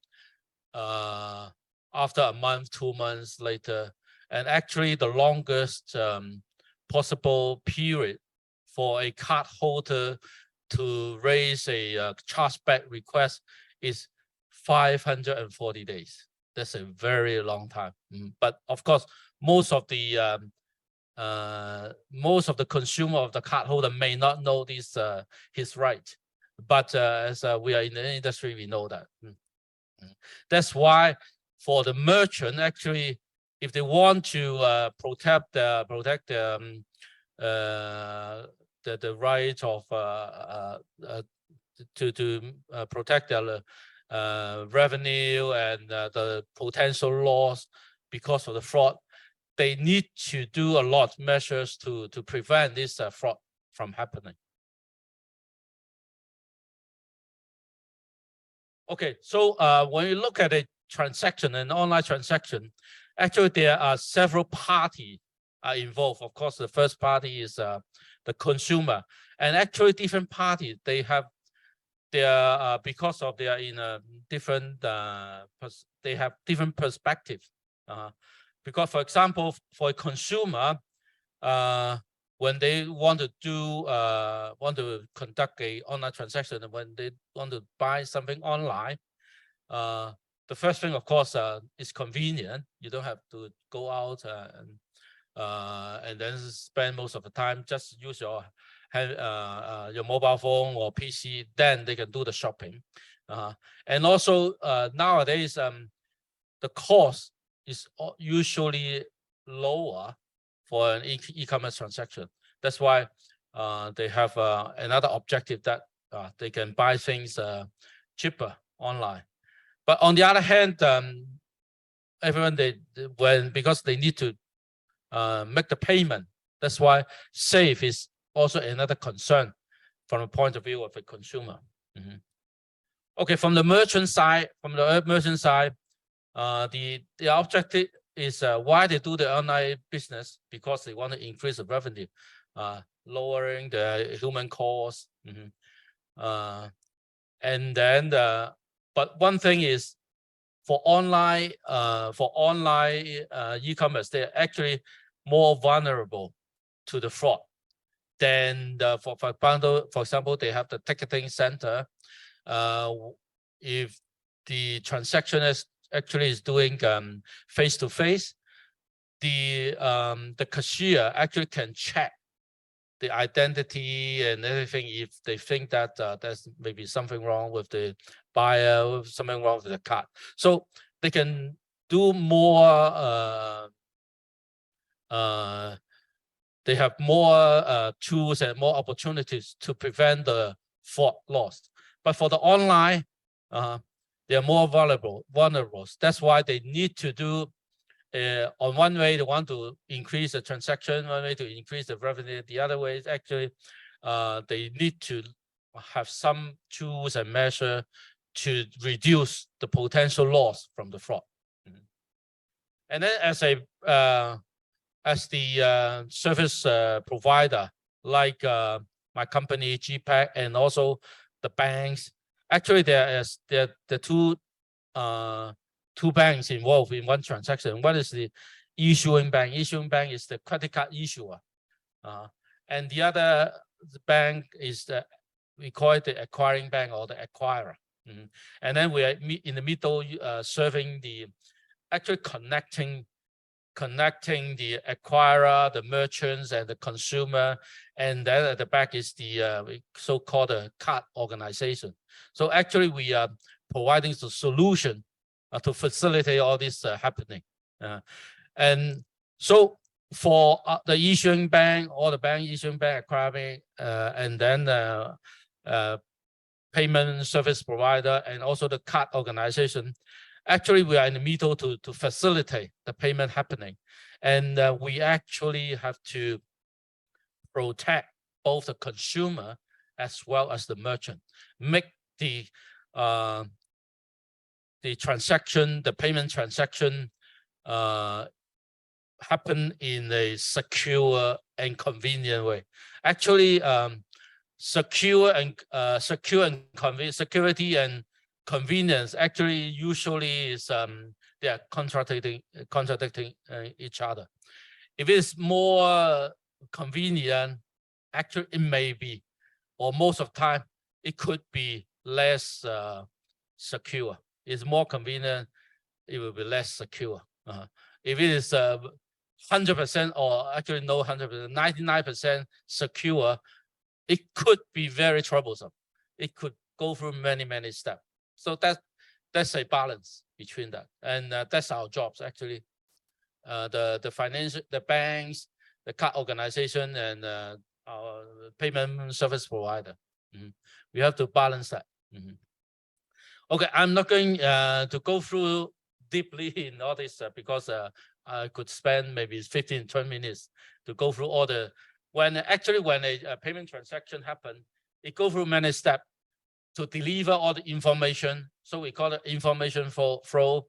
after a month, 2 months later. And actually the longest possible period for a card holder to raise a chargeback request is 540 days. That's a very long time. But of course, most of the consumer of the card holder may not know this his right. But as we are in the industry, we know that. That's why for the merchant, actually, if they want to protect the right of to protect their revenue and the potential loss because of the fraud, they need to do a lot of measures to prevent this fraud from happening. Okay, so when you look at a transaction, an online transaction, actually there are several parties involved. Of course, the first party is the consumer, and actually different parties, they have their because of they are in a different they have different perspectives. Because for example, for a consumer, when they want to do conduct a online transaction, and when they want to buy something online, the first thing, of course, is convenient. You don't have to go out and then spend most of the time. Just use your mobile phone or PC. Then they can do the shopping. And also nowadays, the cost is usually lower for an e-commerce transaction. That's why they have another objective that they can buy things cheaper online. But on the other hand, everyone because they need to make the payment. That's why safe is also another concern from the point of view of a consumer. Okay, from the merchant side, the objective is why they do the online business, because they want to increase the revenue, lowering the human cost. And then but one thing is for online e-commerce, they're actually more vulnerable to the fraud than for example, they have the ticketing center. If the transaction is actually doing face-to-face, the cashier actually can check the identity and everything if they think that there's maybe something wrong with the buyer, something wrong with the card. So they can do more, they have more tools and more opportunities to prevent the fraud loss. But for the online, they're more vulnerable. That's why they need to do, on one way, they want to increase the transaction, one way to increase the revenue. The other way is actually, they need to have some tools and measures to reduce the potential loss from the fraud. And then as the service provider, like my company, GPAC, and also the banks, actually there are two banks involved in one transaction. One is the issuing bank. Issuing bank is the credit card issuer. And the other bank is we call it the acquiring bank or the acquirer. And then we are in the middle, serving actually connecting the acquirer, the merchants, and the consumer. And then at the back is the so-called card organization. So actually we are providing the solution to facilitate all this happening. And so for the issuing bank, or the bank issuing bank, acquiring, and then payment service provider, and also the card organization, actually we are in the middle to facilitate the payment happening. And we actually have to protect both the consumer as well as the merchant, make the transaction, the payment transaction happen in a secure and convenient way. Actually, security and convenience actually usually is they are contradicting each other. If it's more convenient. Actually, it may be, or most of the time, it could be less secure. It's more convenient, it will be less secure. If it is 100% or actually no 100%, 99% secure, it could be very troublesome. It could go through many steps. So that's a balance between that, and that's our jobs actually. The financial, the banks, the card organization, and our payment service provider. We have to balance that. Okay, I'm not going to go through deeply in all this because I could spend maybe 15-20 minutes to go through all the, when a payment transaction happens, it goes through many steps to deliver all the information. So we call it information flow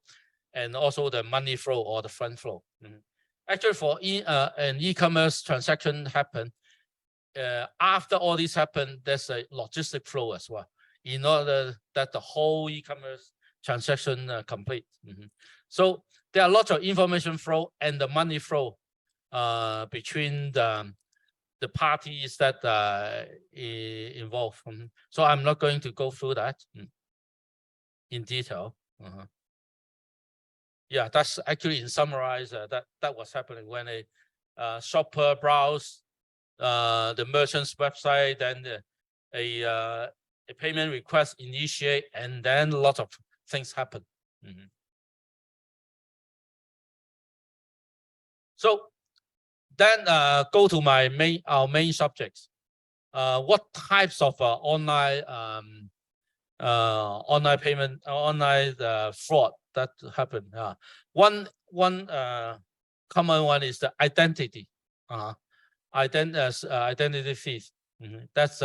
and also the money flow or the fund flow. Actually, for an e-commerce transaction happen, after all this happen, there's a logistic flow as well, in order that the whole e-commerce transaction complete. So there are lots of information flow and the money flow between the parties that involved. So I'm not going to go through that in detail. Yeah, that's actually in summarize that was happening when a shopper browse the merchant's website, then a payment request initiate, and then a lot of things happen. So then go to our main subjects. What types of online payment, online fraud that happen? One common one is the identity. Identity thief. That's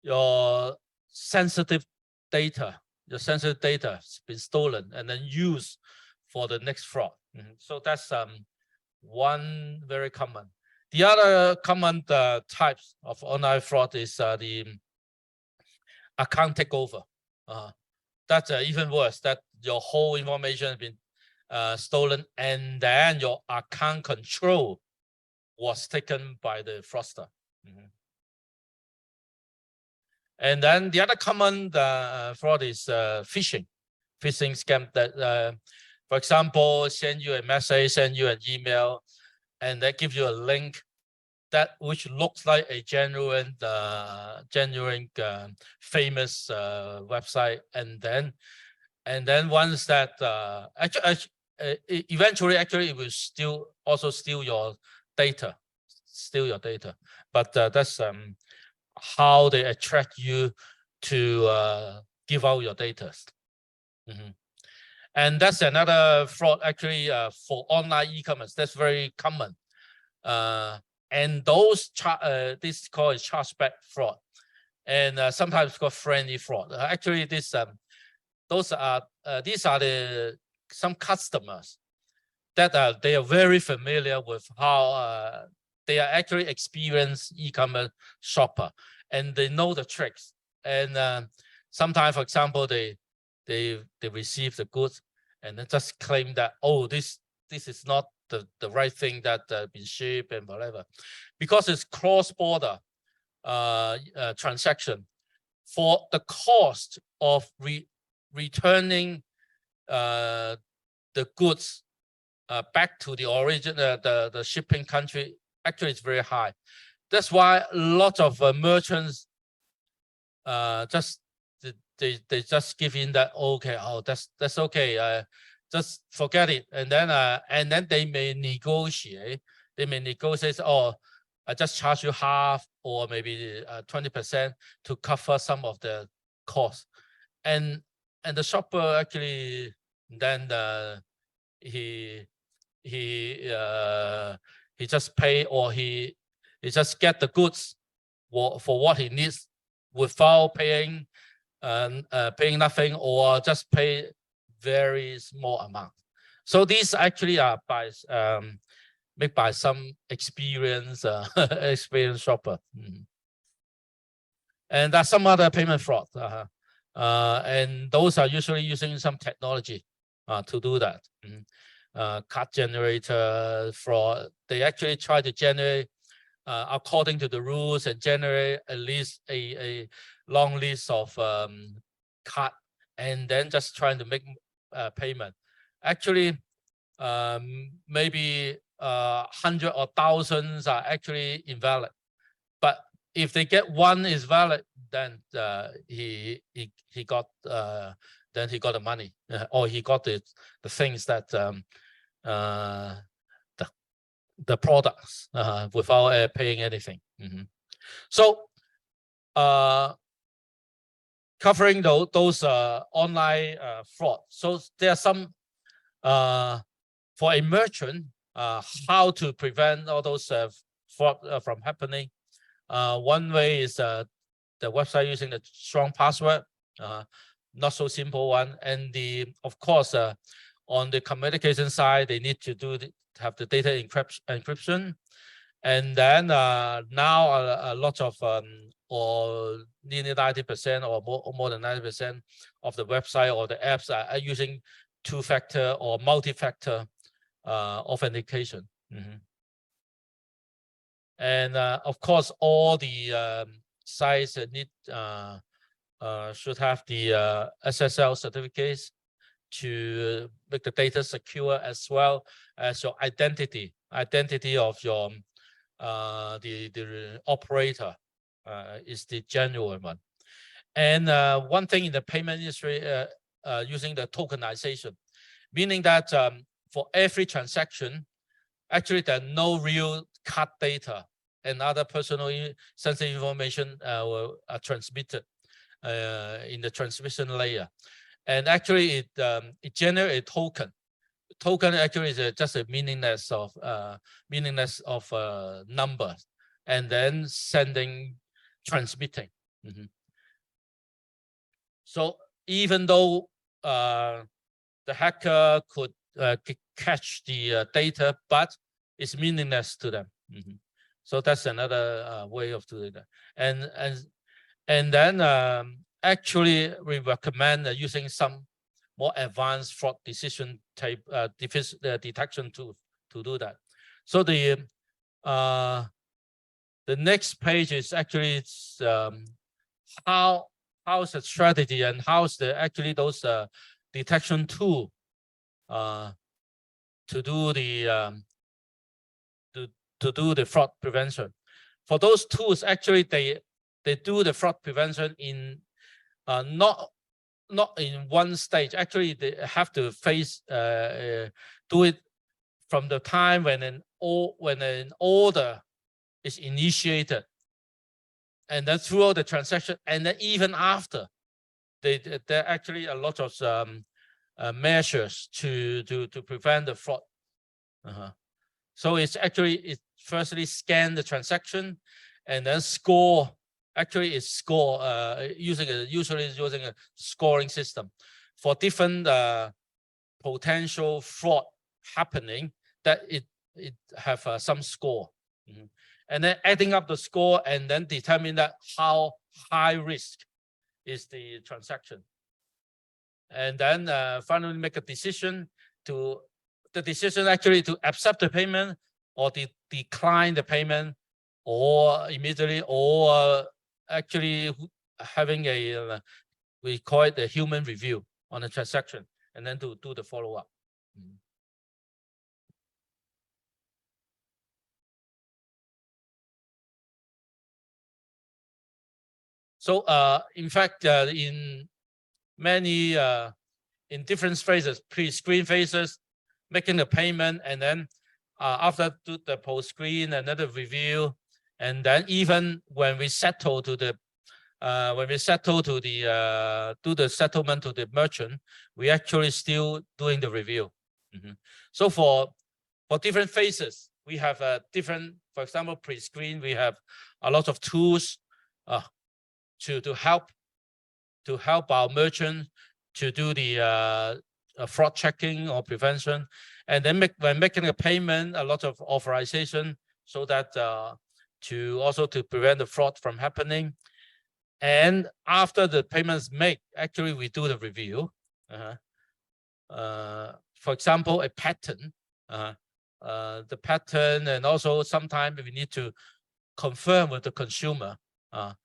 your sensitive data. Your sensitive data has been stolen and then used for the next fraud. So that's one very common. The other common types of online fraud is the account takeover. That's even worse. That your whole information has been stolen, and then your account control was taken by the fraudster. And then the other common fraud is phishing scam. That, for example, send you a message, send you an email, and they give you a link that which looks like a genuine famous website, and then once that eventually it will also steal your data, but that's how they attract you to give out your data. And that's another fraud actually for online e-commerce. That's very common. And those this is called chargeback fraud, and sometimes called friendly fraud. Actually, these are some customers that they are very familiar with how they are actually experienced e-commerce shopper, and they know the tricks. And sometimes, for example, they receive the goods and then just claim that, oh, this is not the right thing that been shipped and whatever, because it's cross-border transaction. For the cost of returning the goods back to the origin, the shipping country, actually it's very high. That's why a lot of merchants they just give in that, okay, oh, that's okay, just forget it, and then they may negotiate. Oh, I just charge you half or maybe 20% to cover some of the costs, and the shopper actually then he just pay, or he just get the goods for what he needs without paying nothing, or just pay very small amount. So these actually are made by some experienced shopper. And there's some other payment fraud, and those are usually using some technology to do that. Card generator fraud. They actually try to generate according to the rules and generate at least a long list of card, and then just trying to make payment. Actually, maybe hundred or thousands are actually invalid. But if they get one is valid, then he got the money, or he got the things that the products without paying anything. So covering those online fraud. So there are some for a merchant how to prevent all those fraud from happening. One way is the website using the strong password, not so simple one. And of course, on the communication side, they need to have the data encryption. And then now a lot of or nearly 90% or more than 90% of the website or the apps are using two-factor or multi-factor authentication. And of course, all the sites need should have the SSL certificates to make the data secure, as well as your identity of your the operator is the genuine one. And one thing in the payment industry, using the tokenization, meaning that for every transaction, actually there are no real card data and other personal sensitive information are transmitted in the transmission layer. And actually it generates a token. Token actually is just a meaningless of numbers, and then transmitting. So even though the hacker could catch the data, but it's meaningless to them. So that's another way of doing that. And then actually we recommend using some more advanced fraud decision type detection tool to do that. So the next page is actually how's the strategy and how's actually those detection tool to do the fraud prevention. For those tools, actually they do the fraud prevention in not in one stage. Actually, they have to do it from the time when an order is initiated, and then throughout the transaction, and then even after, there are actually a lot of measures to prevent the fraud. So it's firstly scan the transaction, and then score. Actually, it's usually using a scoring system for different potential fraud happening, that it have some score, and then adding up the score and then determine that how high risk is the transaction, and then finally make a decision actually to accept the payment or decline the payment, or immediately, or actually having we call it a human review on the transaction, and then to do the follow-up. So in fact, in many in different phases, pre-screen phases, making the payment, and then after do the post-screen, another review, and then even when we settle to the do the settlement to the merchant, we actually still doing the review. So for different phases, we have different. For example, pre-screen, we have a lot of tools to help our merchant to do the fraud checking or prevention, and then when making a payment, a lot of authorization, so that to prevent the fraud from happening. And after the payments made, actually we do the review. For example, a pattern, the pattern, and also sometimes we need to confirm with the consumer to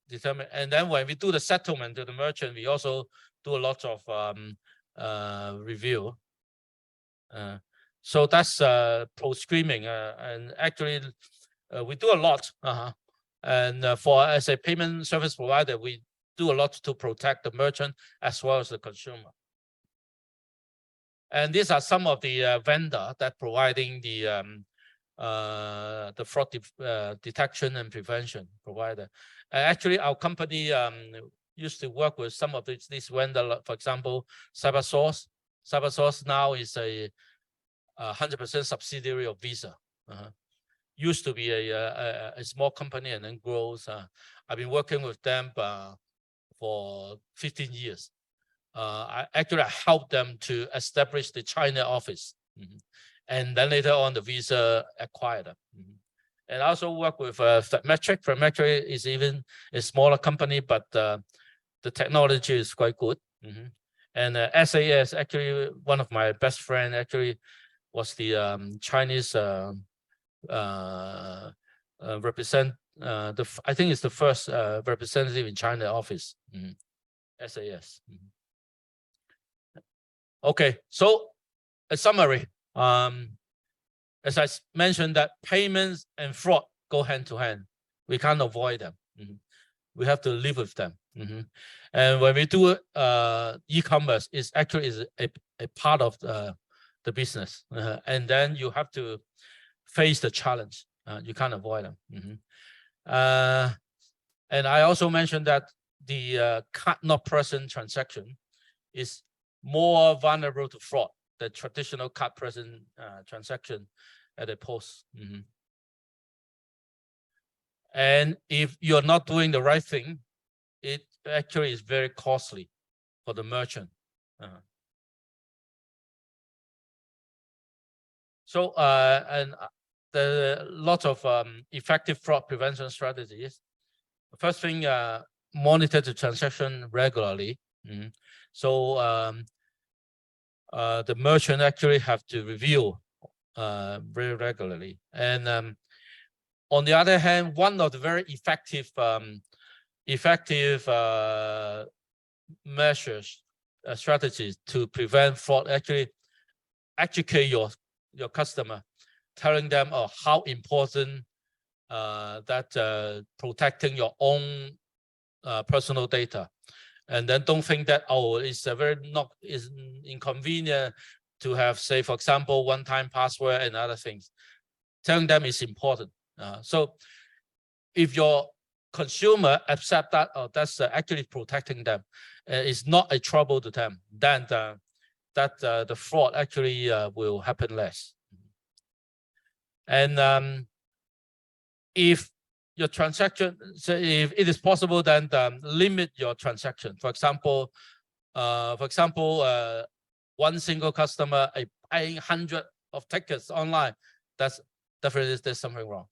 determine. And then when we do the settlement to the merchant, we also do a lot of review. So that's pro-screening, and actually we do a lot. And as a payment service provider, we do a lot to protect the merchant as well as the consumer. And these are some of the vendor that providing the fraud detection and prevention provider. Actually, our company used to work with some of these vendor, for example, CyberSource. CyberSource now is a 100% subsidiary of Visa. Used to be a small company and then grows. I've been working with them for 15 years. I helped them to establish the China office. And then later on, the Visa acquired them. And I also work with Flatmetric. Flatmetric is even a smaller company, but the technology is quite good. And SAS, actually, one of my best friends actually was the Chinese I think it's the first representative in China office. SAS. Okay, so a summary. As I mentioned, that payments and fraud go hand to hand. We can't avoid them. We have to live with them. And when we do e-commerce, it's actually a part of the business. And then you have to face the challenge. You can't avoid them. And I also mentioned that the card not present transaction is more vulnerable to fraud than traditional card present transaction at a post. And if you're not doing the right thing, it actually is very costly for the merchant. So and the lot of effective fraud prevention strategies. First thing, monitor the transaction regularly. So the merchant actually have to review very regularly. And on the other hand, one of the very effective measures, strategies to prevent fraud, actually educate your customer, telling them how important that protecting your own personal data. And then don't think that, it's is inconvenient to have, say, for example, one-time password and other things. Telling them it's important. So if your consumer accept that, that's actually protecting them, it's not a trouble to them, then the fraud actually will happen less. And if your transaction, so if it is possible, then limit your transaction. For example, one single customer buying 100 of tickets online, that's definitely there's something wrong.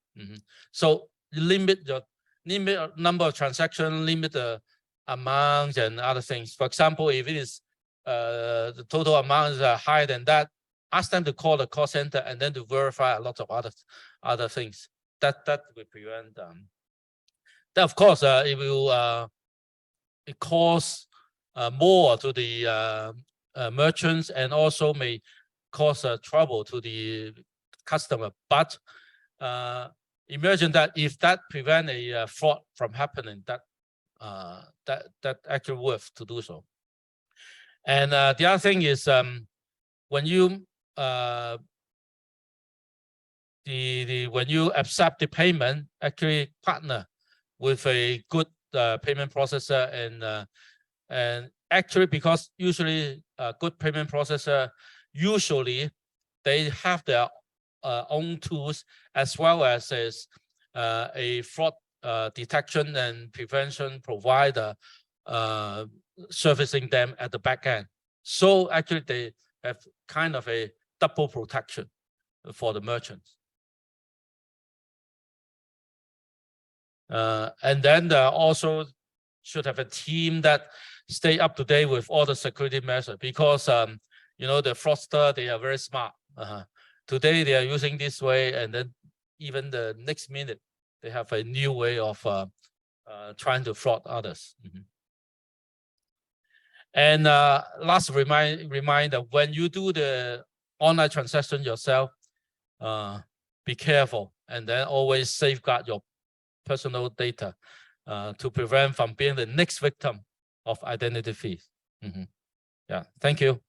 So limit number of transactions, limit the amount and other things. For example, if it is the total amount is higher than that, ask them to call the call center and then to verify a lot of other things. That will prevent that. Of course, it will it cause more to the merchants and also may cause trouble to the customer. But imagine that if that prevent a fraud from happening, that actually worth to do so. And the other thing is when you when you accept the payment, actually partner with a good payment processor, and actually, because usually a good payment processor, usually they have their own tools as well as a fraud detection and prevention provider servicing them at the back end. So actually they have kind of a double protection for the merchants. And then also should have a team that stay up to date with all the security measures, because you know, the fraudster, they are very smart. Today they are using this way, and then even the next minute, they have a new way of trying to fraud others. And last reminder, when you do the online transaction yourself, be careful, and then always safeguard your personal data to prevent from being the next victim of identity theft. Yeah, thank you.